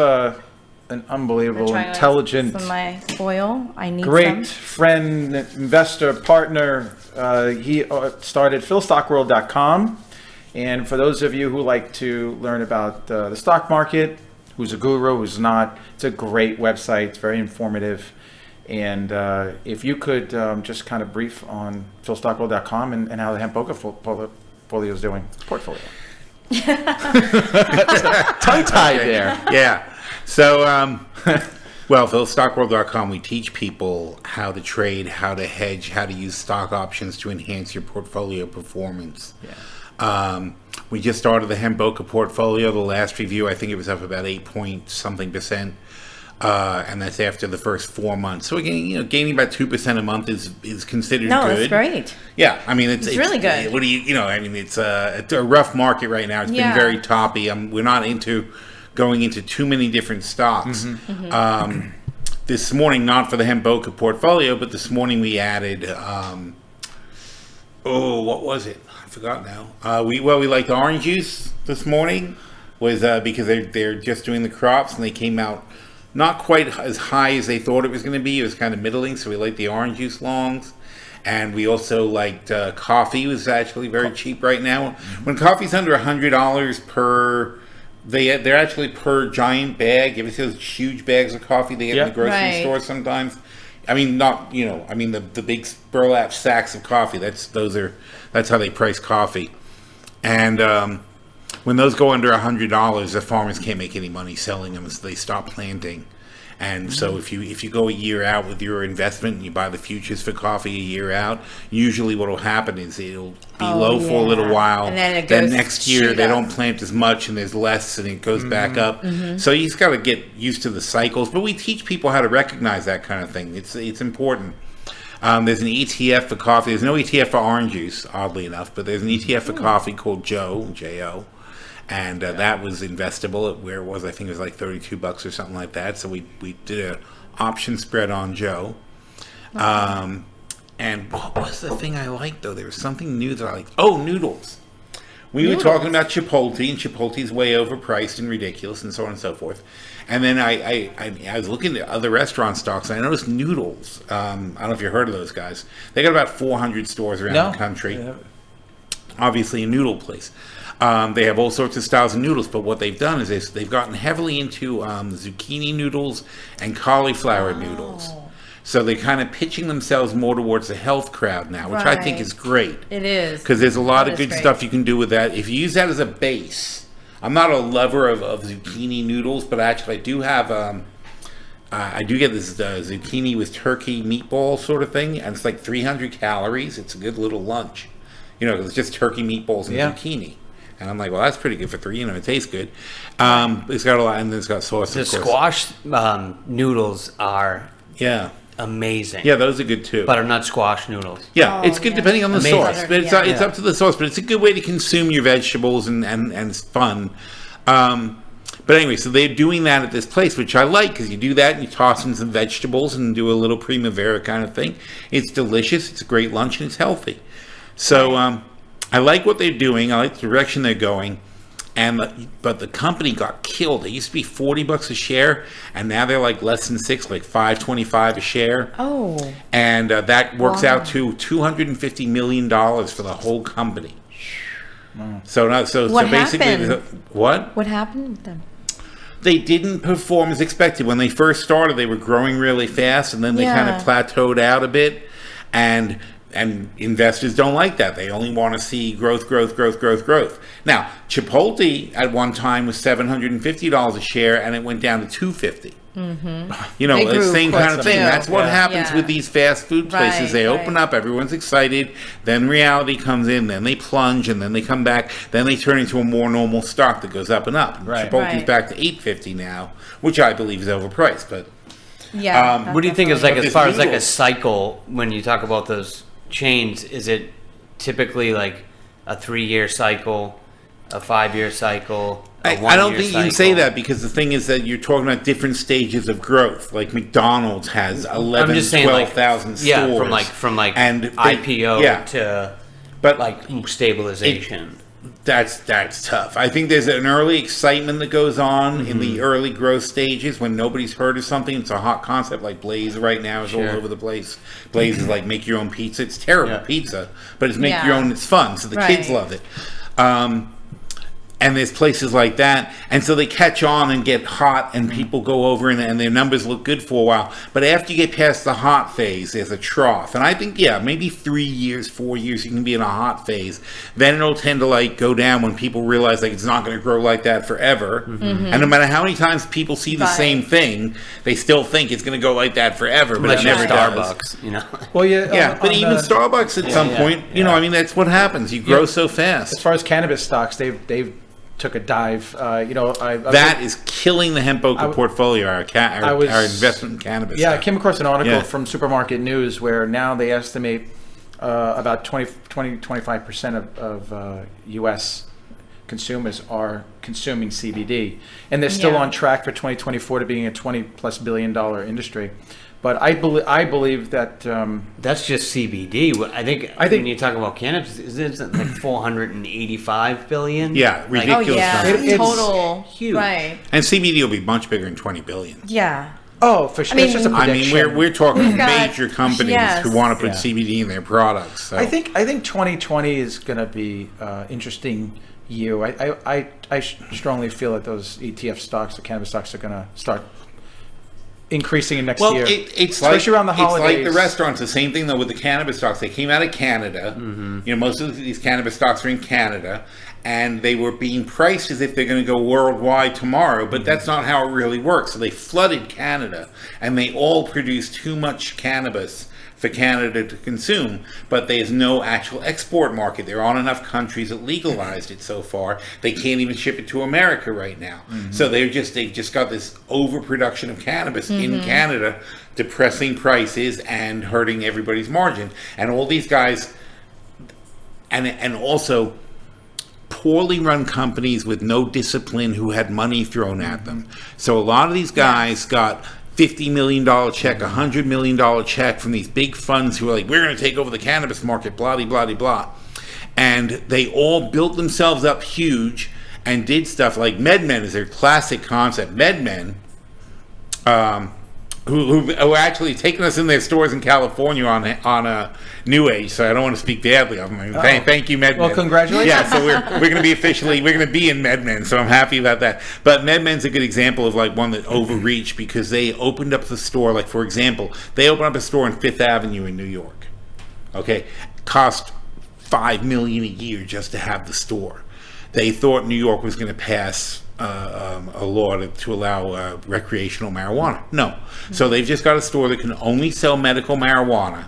an unbelievable, Trying intelligent, some of my oil. I need great some. friend, investor, partner. He started philstockworld.com. And for those of you who like to learn about the stock market, who's a guru, who's not, it's a great website. It's very informative. And if you could just kind of brief on philstockworld.com and how the Hemp Boca portfolio is doing. Portfolio. Tongue-tied there. Yeah. So, well, philstockworld.com, we teach people how to trade, how to hedge, how to use stock options to enhance your portfolio performance. Yeah. We just started the Hemp Boca portfolio. The last review, I think it was up about 8-point-something%. And that's after the first 4 months. So again, gaining about 2% a month is considered No, good. it's great. Yeah, I mean it's really good. What do it's a rough market right now. It's been very toppy. We're not into going into too many different stocks. This morning, not for the Hemp Boca portfolio, but this morning we added. What was it? I forgot now. We liked orange juice this morning, was because they're just doing the crops and they came out not quite as high as they thought it was going to be. It was kind of middling, so we liked the orange juice longs. And we also liked coffee. Was actually very cheap right now. When coffee's under $100 per, they're actually per giant bag. You ever see those huge bags of coffee they get in the grocery store sometimes? I mean, not the big burlap sacks of coffee. That's how they price coffee. And when those go under $100, the farmers can't make any money selling them, so they stop planting. And so if you go a year out with your investment and you buy the futures for coffee a year out, usually what will happen is it'll be low for a little while. And then it then goes next year they up. don't plant as much and there's less and it goes back up. So you just got to get used to the cycles. But we teach people how to recognize that kind of thing. It's important. There's an ETF for coffee. There's no ETF for orange juice, oddly enough, but there's an ETF for coffee called Joe, J-O. And that was investable at where it was. I think it was like $32 or something like that. So we did an option spread on Joe. And what was the thing I liked, though? There was something new that I liked. Oh, noodles. We were talking about Chipotle, and Chipotle's way overpriced and ridiculous and so on and so forth. And then I was looking at other restaurant stocks, and I noticed Noodles. I don't know if you heard of those guys. They got about 400 stores around the country. Obviously a noodle place. They have all sorts of styles of noodles, but what they've done is they've gotten heavily into zucchini noodles and cauliflower noodles. So they're kind of pitching themselves more towards the health crowd now, which I think is great. It is. Because there's a lot of good stuff you can do with that. If you use that as a base, I'm not a lover of zucchini noodles, but actually I do have, I do get this zucchini with turkey meatball sort of thing, and it's like 300 calories. It's a good little lunch. It's just turkey meatballs and zucchini. And I'm like, well, that's pretty good for 3. It tastes good. It's got a lot, and then it's got sauce. The squash noodles are amazing. Yeah, those are good too. Butternut squash noodles. Yeah, it's good depending on the sauce. But it's up to the sauce. But it's a good way to consume your vegetables, and it's fun. But anyway, so they're doing that at this place, which I like, because you do that and you toss in some vegetables and do a little primavera kind of thing. It's delicious. It's a great lunch, and it's healthy. So I like what they're doing. I like the direction they're going. But the company got killed. It used to be $40 a share, and now they're like less than $6, like $5.25 a share. Oh. And that works out to $250 million for the whole company. So basically, what? What happened with them? They didn't perform as expected. When they first started, they were growing really fast, and then they kind of plateaued out a bit. And investors don't like that. They only want to see growth. Now, Chipotle at one time was $750 a share, and it went down to $250. The same kind of thing. That's what happens with these fast food places. They open up, everyone's excited, then reality comes in, then they plunge, and then they come back, then they turn into a more normal stock that goes up and up. Chipotle's back to $850 now, which I believe is overpriced. But what do you think is like, as far as like a cycle, when you talk about those chains, is it typically like a 3-year cycle, a 5-year cycle, a 1-year cycle? I don't think you can say that, because the thing is that you're talking about different stages of growth. Like McDonald's has 11,000, 12,000 stores. From and IPO to stabilization. That's tough. I think there's an early excitement that goes on in the early growth stages when nobody's heard of something. It's a hot concept, like Blaze right now is all over the place. Blaze is like make your own pizza. It's terrible pizza, but it's make your own. It's fun, so the kids love it. and there's places like that, and so they catch on and get hot, and people go over, and their numbers look good for a while. But after you get past the hot phase, there's a trough, and I think maybe 3 years, 4 years you can be in a hot phase. Then it'll tend to like go down when people realize like it's not going to grow like that forever. And no matter how many times people see the same thing, they still think it's going to go like that forever. But Unless it you're never does. Starbucks, you know. Well, yeah. But even Starbucks at some point, you know, I mean, that's what happens. You grow so As fast. far as cannabis stocks, they've took a dive. That is killing the Hemp Boca portfolio, our investment in cannabis. Yeah, I stock. came across an article Yeah. from Supermarket News where now they estimate about 25% of U.S. consumers are consuming CBD. And they're still on track for 2024 to being a $20+ billion industry. But I believe that That's just CBD. I think when you talk about cannabis, isn't it like 485 billion? Yeah, Like, ridiculous. Oh yeah, numbers. total. huge. Right. And CBD will be much bigger than 20 billion. Yeah. oh, for sure, mean- it's just a I prediction. mean, we're talking We've got- major companies yes. who want to put Yeah. CBD in their products. So. I think 2020 is going to be interesting year. I strongly feel that those ETF stocks, the cannabis stocks, are going to start increasing in next Well, year. it's especially like, around the holidays. It's like the restaurants. The same thing though with the cannabis stocks. They came out of Canada. You know, most of these cannabis stocks are in Canada, and they were being priced as if they're going to go worldwide tomorrow. But that's not how it really works. So they flooded Canada, and they all produced too much cannabis for Canada to consume, but there's no actual export market. There aren't enough countries that legalized it so far. They can't even ship it to America right now. So they've just got this overproduction of cannabis in Canada, depressing prices and hurting everybody's margin. And all these guys, and also poorly run companies with no discipline who had money thrown at them. So a lot of these guys got $50 million check, $100 million check from these big funds who are like, we're going to take over the cannabis market, blah, blah, blah, blah. And they all built themselves up huge and did stuff like MedMen is their classic concept. MedMen, who are actually taking us in their stores in California on a New Age, so I don't want to speak badly of them. Thank you, MedMen. Well, congratulations. Yeah, so we're going to be we're going to be in MedMen, so I'm happy about that. But MedMen's a good example of like one that overreached because they opened up the store. Like for example, they opened up a store on Fifth Avenue in New York. Okay, cost $5 million a year just to have the store. They thought New York was going to pass a law to allow recreational marijuana. No. So they've just got a store that can only sell medical marijuana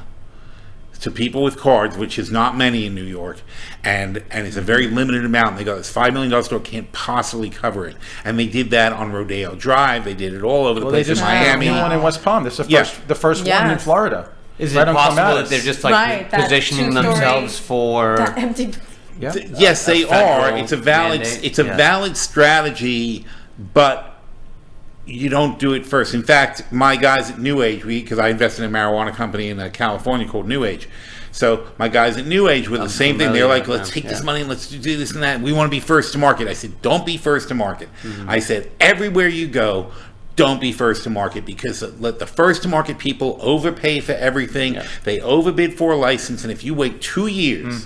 to people with cards, which is not many in New York, and it's a very limited amount. They got this $5 million store, can't possibly cover it. And they did that on Rodeo Drive. They did it all over the Well, they place in just Miami. did one in West Palm. This is the first one in Yes. Florida. Is Right it on possible Clematis. that they're just like Right, that positioning two-story- themselves for? That empty. Yeah. Yes, they are. federal It's a valid. mandate, It's a yeah. valid strategy, but you don't do it first. In fact, my guys at New Age, because I invested in a marijuana company in California called New Age. So my guys at New Age were the same thing. They're familiar like, with let's them, take this yeah. money and let's do this and that. We want to be first to market. I said, don't be first to market. I said, everywhere you go, don't be first to market, because let the first to market people overpay for everything. Yeah. They overbid for a license, and if you wait 2 years,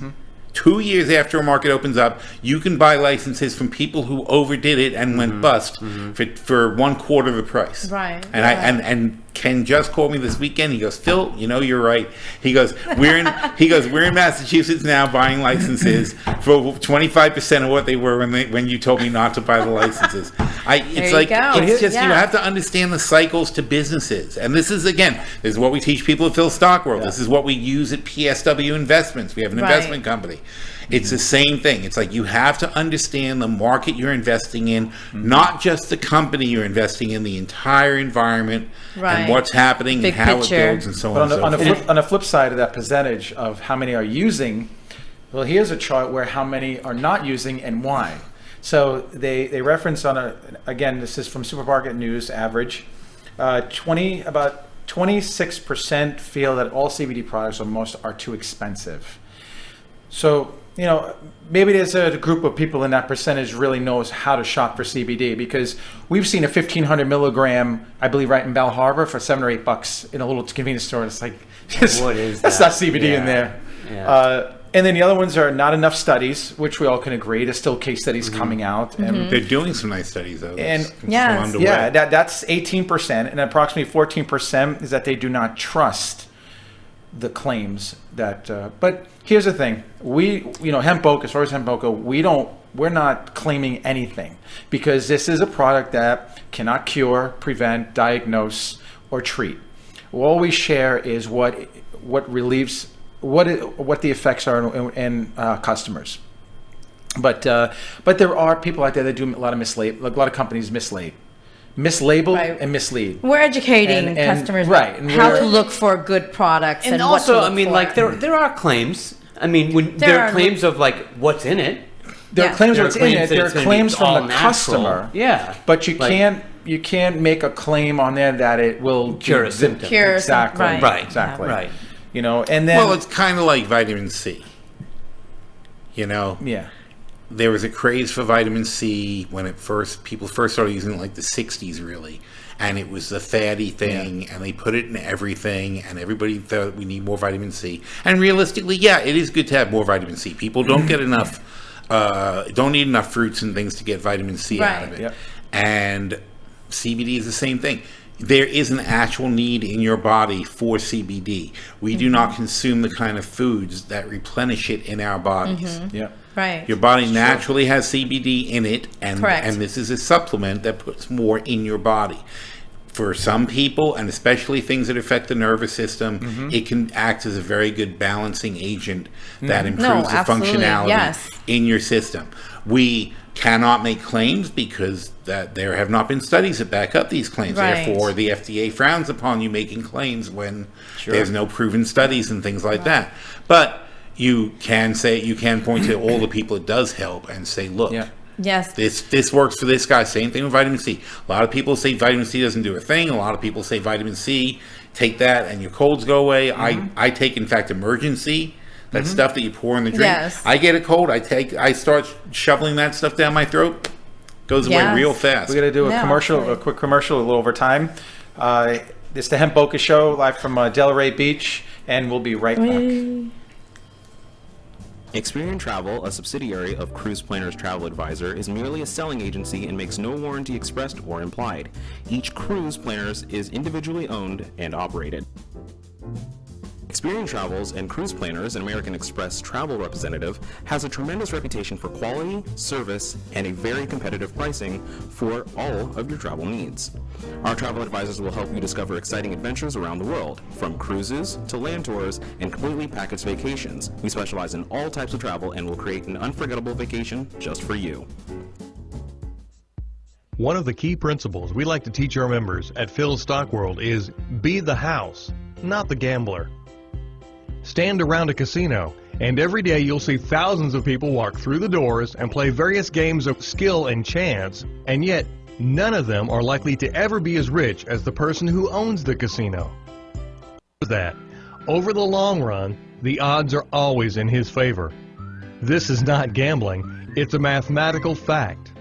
2 years after a market opens up, you can buy licenses from people who overdid it and went bust for 1/4 of the price. Right, And right. and Ken just called me this weekend. He goes, Phil, you know, you're right. He goes, we're in Massachusetts now buying licenses for 25% of what they were when you told me not to buy the licenses. It's you like go. it's just you Yeah. have to understand the cycles to businesses. And this is what we teach people at Phil Stockworld. This is what we use at PSW Investments. We have an Right. investment company. It's the same thing. It's like you have to understand the market you're investing in, not just the company you're investing in, the entire environment Right. and what's happening Big and how picture. it builds and so But on and so forth. on the flip side of that percentage of how many are using, well, here's a chart where how many are not using and why. So they reference again, this is from Supermarket News average, about 26% feel that all CBD products or most are too expensive. So, you know, maybe there's a group of people in that percentage really knows how to shop for CBD, because we've seen a 1,500 milligram, I believe, right in Bell Harbor for $7 or $8 in a little convenience store. It's like, What is that's that? not CBD in Yeah. there. Yeah. And then the other ones are not enough studies, which we all can agree. There's still case studies coming out. And They're doing some nice studies, though. And- It's Yes. underway. yeah, that's 18%, and approximately 14% is that they do not trust the claims that. But here's the thing: Hemp Boca, as far as Hemp Boca, we're not claiming anything because this is a product that cannot cure, prevent, diagnose, or treat. All we share is what relieves what the effects are in customers. But there are people out there that do a lot of a lot of companies mislabel Right. and mislead. We're educating And- customers right, and how we're- to look for good products and, And what to also, look I mean, for. like there are claims. I mean, when There there are- are claims of like what's in it. There Yeah. are claims There are what's in claims it. that There are it's gonna be claims all from the natural. customer. Yeah. But you Like- can't make a claim on there that it will Cure a do- symptom. Cure some- exactly. right. Right. Exactly. Right. And then Well, it's kind of like vitamin C. yeah. There was a craze for vitamin C when people first started using it, like the 60s, really. And it was the fatty thing, and they put it in everything, and everybody thought we need more vitamin C. And realistically, yeah, it is good to have more vitamin C. People don't get enough, don't need enough fruits and things to get vitamin C out of Right. it. Yep. And CBD is the same thing. There is an actual need in your body for CBD. We do not consume the kind of foods that replenish it in our bodies. Yeah. right. Your body naturally has CBD in it, Correct. and this is a supplement that puts more in your body. For some people, and especially things that affect the nervous system, it can act as a very good balancing agent that improves the absolutely, functionality yes. in your system. We cannot make claims because that there have not been studies that back up these claims. Right. Therefore, the FDA frowns upon you making claims when there's no proven studies and things like that. But you can point to all the people it does help and say, look, Yeah. Yes. this works for this guy. Same thing with vitamin C. A lot of people say vitamin C doesn't do a thing. A lot of people say vitamin C, take that and your colds go away. I take, in fact, Emergency. That stuff that you pour in the drink. Yes. I get a cold. I start shoveling that stuff down my throat. Goes away Yes. real fast. We're gonna do a No, commercial, absolutely. a quick commercial, a little over time. It's the Hemp Boca Show, live from Delray Beach, and we'll be right back. Experian Travel, a subsidiary of Cruise Planners Travel Advisor, is merely a selling agency and makes no warranty expressed or implied. Each Cruise Planners is individually owned and operated. Experian Travels and Cruise Planners, an American Express travel representative, has a tremendous reputation for quality, service, and a very competitive pricing for all of your travel needs. Our travel advisors will help you discover exciting adventures around the world, from cruises to land tours and completely packaged vacations. We specialize in all types of travel and will create an unforgettable vacation just for you. One of the key principles we like to teach our members at Phil's Stock World is be the house, not the gambler. Stand around a casino, and every day you'll see thousands of people walk through the doors and play various games of skill and chance, and yet none of them are likely to ever be as rich as the person who owns the casino. That, over the long run, the odds are always in his favor. This is not gambling, it's a mathematical fact.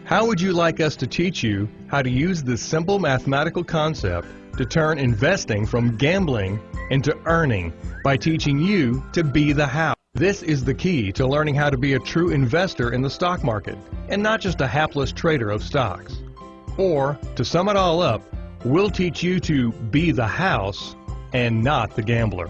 How would you like us to teach you how to use this simple mathematical concept to turn investing from gambling into earning by teaching you to be the house? This is the key to learning how to be a true investor in the stock market and not just a hapless trader of stocks. Or, to sum it all up, we'll teach you to be the house and not the gambler.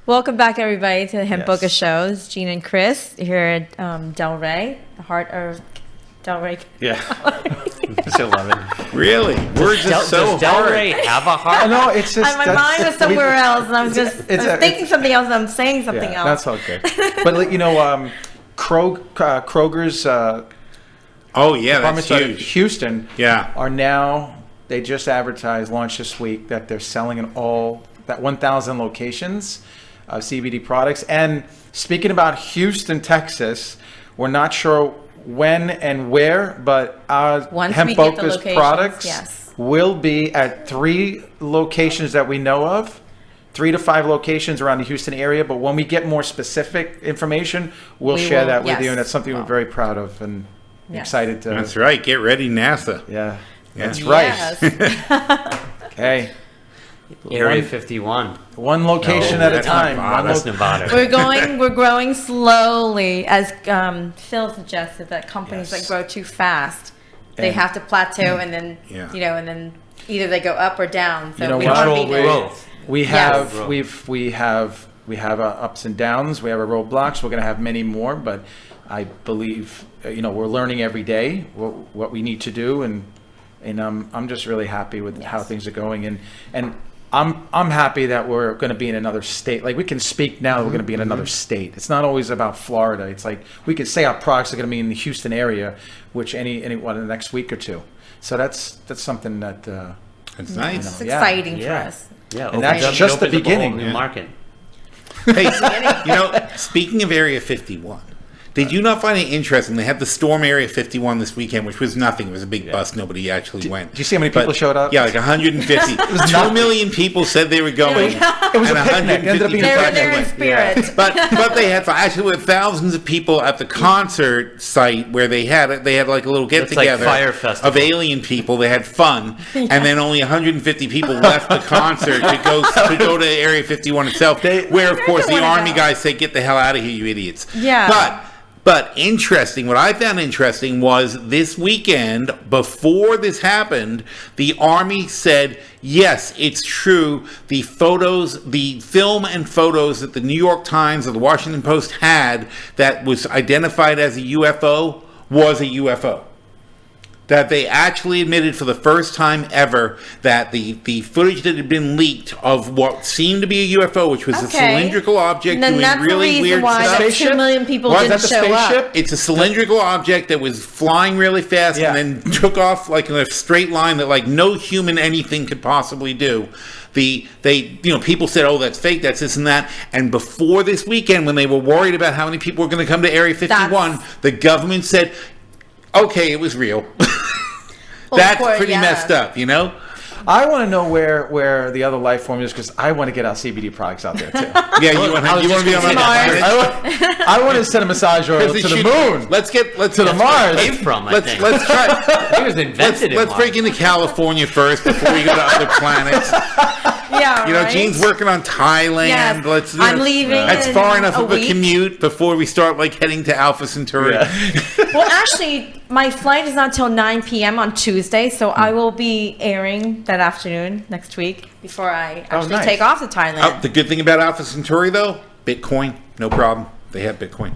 Welcome back, everybody, to the Hemp Yes. Boca Show. It's Gina and Chris here at Delray, the heart of Delray. Yeah. Still love it. Really? We're just so Does hard. Delray have a heart? No, it's just My mind was somewhere else, and I was just it's I was a- thinking something else, and I'm saying something Yeah, else. that's all good. But Kroger's Oh, yeah, that's departments out of huge. Houston Yeah. are now, they just advertised, launched this week, that they're selling in all that 1,000 locations of CBD products. And speaking about Houston, Texas, we're not sure when and where, but our Once Hemp we get the Boca's locations, products yes. will be at 3 locations that we know of. 3 to 5 locations around the Houston area, but when we get more specific information, we'll We share will, that with yes. you, and that's something we're very proud of and Yes. excited to. That's right. Get ready, NASA. Yeah, that's Yeah. right. Yes. Okay. Area 51. One location No, at a that's not time. Nevada. One That's lo- Nevada. We're growing slowly, as Phil suggested, that companies Yes. that grow too fast, they And- have to plateau, and then Yeah. and then either they go up or down. So You know we what? don't wanna Controlled be there. growth. We Yes. have we have ups and downs. We have our roadblocks. We're going to have many more, but I believe we're learning every day what we need to do, and I'm just really happy with how things are going, and I'm happy that we're going to be in another state. Like, we can speak now that we're going to be in another state. It's not always about Florida. It's like we can say our products are going to be in the Houston area, which in the next week or two. So that's something that It's nice. It's Yeah. exciting for Yeah. us. Yeah, And that's opens- just the opens up a whole beginning. new Yeah. market. Hey, speaking of Area 51, did you not find it interesting? They had the Storm Area 51 this weekend, which was nothing. It was a big bust. Nobody actually went. did you see how many people showed up? Yeah, like 150. 2 million people said they were going. It was and a picnic. It ended up 150 being They a were people there in actually went. spirit. But they had actually thousands of people at the concert site where they had like a little get It's like together Fire Festival. of alien people. They had fun, and then only 150 people left the concert to go to Area 51 itself, where of course the wanna army go. guys say, "Get the hell out of here, you idiots!" Yeah. But interesting, what I found interesting was this weekend, before this happened, the Army said, yes, it's true. The film and photos that the New York Times or the Washington Post had that was identified as a UFO was a UFO. That they actually admitted for the first time ever that the footage that had been leaked of what seemed to be a UFO, which was a Okay. cylindrical object Then doing that's the really reason weird why stuff. that 2 million people Was didn't that the show spaceship? up. It's a cylindrical object that was flying really fast Yeah. and then took off like in a straight line that like no human anything could possibly do. People said, "Oh, that's fake. That's this and that." And before this weekend, when they were worried about how many people were going to come to Area 51, the government said, "Okay, it was real." Well, of That's course, pretty yeah. messed up, I want to know where the other life form is, because I want to get our CBD products out there too. Yeah, you want to be on gonna that say planet? I want to send a massage oil to Because the it moon. should- Let's to the Mars. Came from, I Let's think. try. It was invented in Let's Mars. break into California first before we go to other planets. Yeah, right? Gene's working on Thailand. Yes. I'm leaving That's in far enough a of a week. commute before we start heading to Alpha Centauri. Well, actually, my flight is not till 9 p.m. on Tuesday, so I will be airing that afternoon next week before I actually nice. take off to Thailand. The good thing about Alpha Centauri, though, Bitcoin, no problem. They have Bitcoin.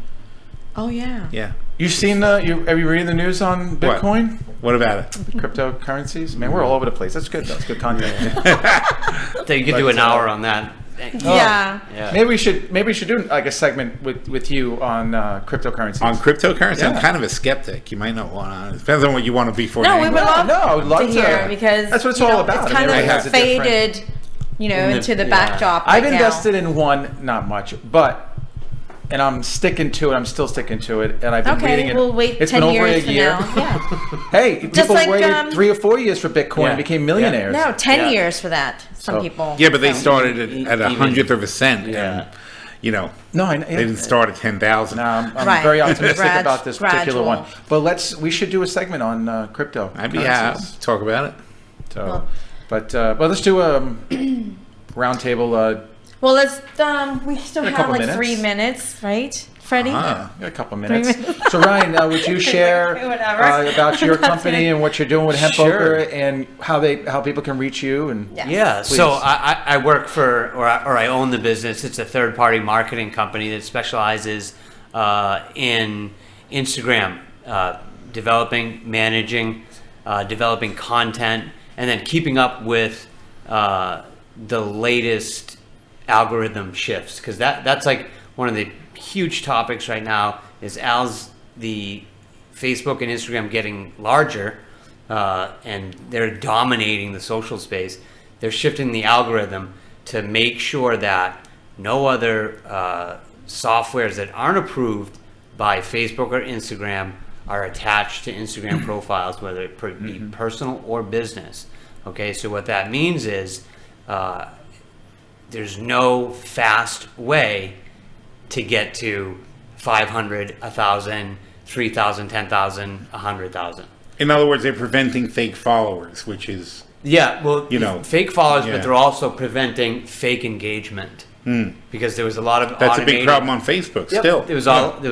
Oh, yeah. Yeah. You seen have you read the news on Bitcoin? What about it? Cryptocurrencies? Man, we're all over the place. That's good though. It's good content. So you could do an hour on that. Yeah. Yeah. Maybe we should do like a segment with you on cryptocurrencies. On cryptocurrency, I'm Yeah. kind of a skeptic. You might not want to. It depends on what you want to be for. No, an we angle. would love No, I would love to to. hear because That's what it's you all know, about. It's I kind mean, of everyone has a different- faded, into the yeah. backdrop. I've right now. invested in one, not much, and I'm sticking to it. I'm still sticking to it, and I've been Okay, reading it. we'll wait It's 10 been over years a from year. now. Yeah. Hey, people like, waited 3 or 4 years for Bitcoin Yeah. and became millionaires. No, 10 Yeah. years for that. Some So- people. Yeah, but they So- started at a Even- hundredth of a cent. Yeah. And, No, they didn't start at 10,000. No, I'm Right. very optimistic Grad- about this particular gradual. one. But we should do a segment on crypto. I'd be happy to talk about it. So, but let's do a roundtable. Well, let's. We still In a have couple like minutes. 3 minutes, right, Freddie? Ah. Got a couple minutes. So Ryan, would you share Whatever. about your company and what you're doing with Hemp Sure. Boca and how people can reach you? And Yes. Yeah, Please. so I work for, or I own the business. It's a third-party marketing company that specializes in Instagram, developing, managing, developing content, and then keeping up with the latest algorithm shifts. Because that's like one of the huge topics right now is as the Facebook and Instagram getting larger, and they're dominating the social space, they're shifting the algorithm to make sure that no other softwares that aren't approved by Facebook or Instagram are attached to Instagram profiles, whether it be personal or business. Okay, so what that means is there's no fast way to get to 500, 1,000, 3,000, 10,000, 100,000. In other words, they're preventing fake followers, which is Yeah, well, You know, fake followers, yeah. but they're also preventing fake engagement because there was a lot of That's a big automated- problem on Facebook Yep, still. there was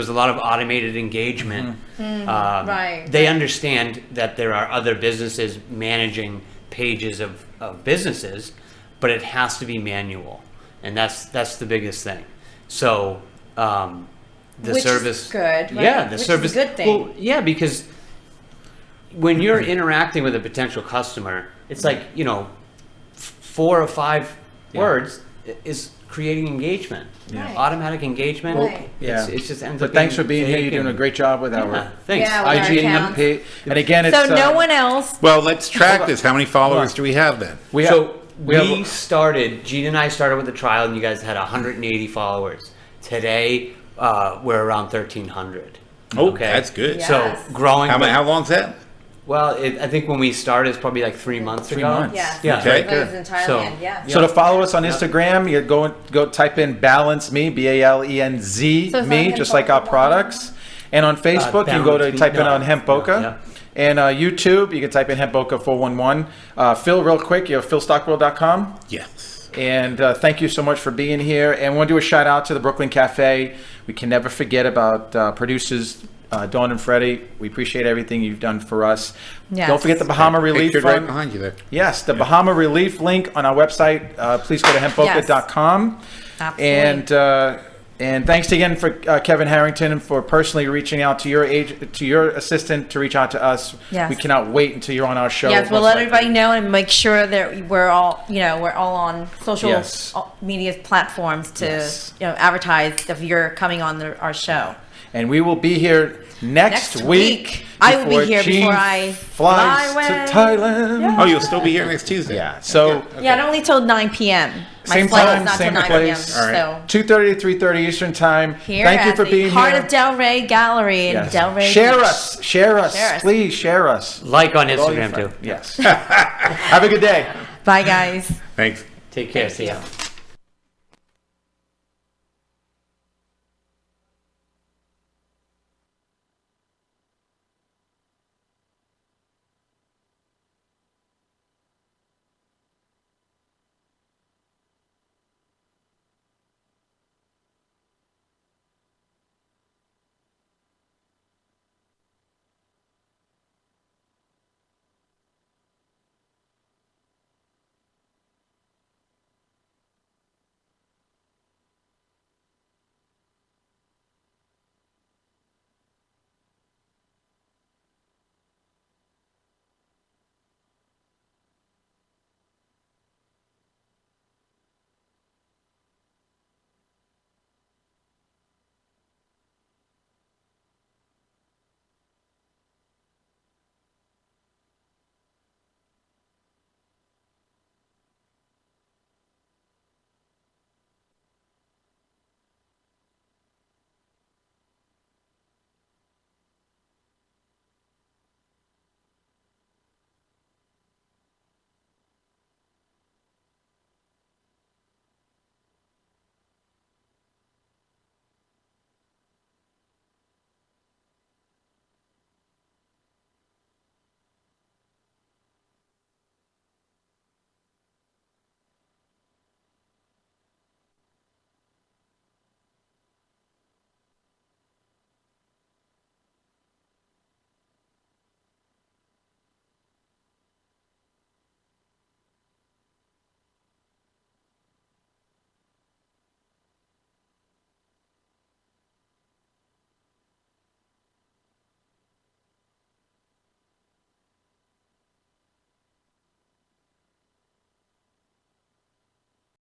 a lot of automated engagement. Right. They understand that there are other businesses managing pages of businesses, but it has to be manual, and that's the biggest thing. So the Which is service, good, right? yeah, the Which is a service, good thing. Well, yeah, because when you're interacting with a potential customer, it's like 4 or 5 words is creating engagement, Right. automatic engagement. Right. It's just ends But up thanks for being being here. fake You're doing a and- great job with Yeah, our thanks. Yeah, with our IG accounts. page. And again, it's So no one else. Well, let's track this. How many followers do we have then? We So have, started, Gene and I started with the trial, and you guys had 180 followers. Today, we're around 1,300. Oh, that's good. Yeah. So Yes. growing. How long's that? Well, I think when we started, it's probably like 3 months 3 ago. months. Yes. Yeah. Okay. Those in Thailand. So- yeah. So to follow us on Instagram, you go type in Balance Me, BALENZ So it's me, on just Hemp like our Boca? products. And on Facebook, you can go to Balance Me. type in No, on Hemp Boca. no, And YouTube, you can type in Hemp Boca 411. Phil, real quick, you have philstockworld.com. Yes. And thank you so much for being here. And we want to do a shout out to the Brooklyn Cafe. We can never forget about producers Dawn and Freddie. We appreciate everything you've done for us. Yes. Don't forget the Bahama Relief Pictured right Fund. behind you there. Yes, the Bahama Relief link on our website. Please go to hempboca.com. Absolutely. And thanks again for Kevin Harrington for personally reaching out to your assistant to reach out to us. Yes. We cannot wait until you're on our show. Yes, we'll most let likely. everybody know and make sure that we're all on social Yes. media platforms to Yes. advertise if you're coming on our show. And we will be here next week. I will be before here Gene before I flies fly to away. Thailand. Oh, you'll still be here next Tuesday. Yeah. So Yeah, only till 9 p.m. My Same flight time, is not same till 9 place. p.m. All right. So 2:30 to 3:30 Eastern time. here Thank you at for the being Heart here. of Del Rey Gallery in Yes. Del Rey. Share Beach. us. Share us. Share us. Please share us. Like on With all your Instagram too. friends. Yes. Have a good day. Bye, guys. Thanks. Take care. Thank See you. ya.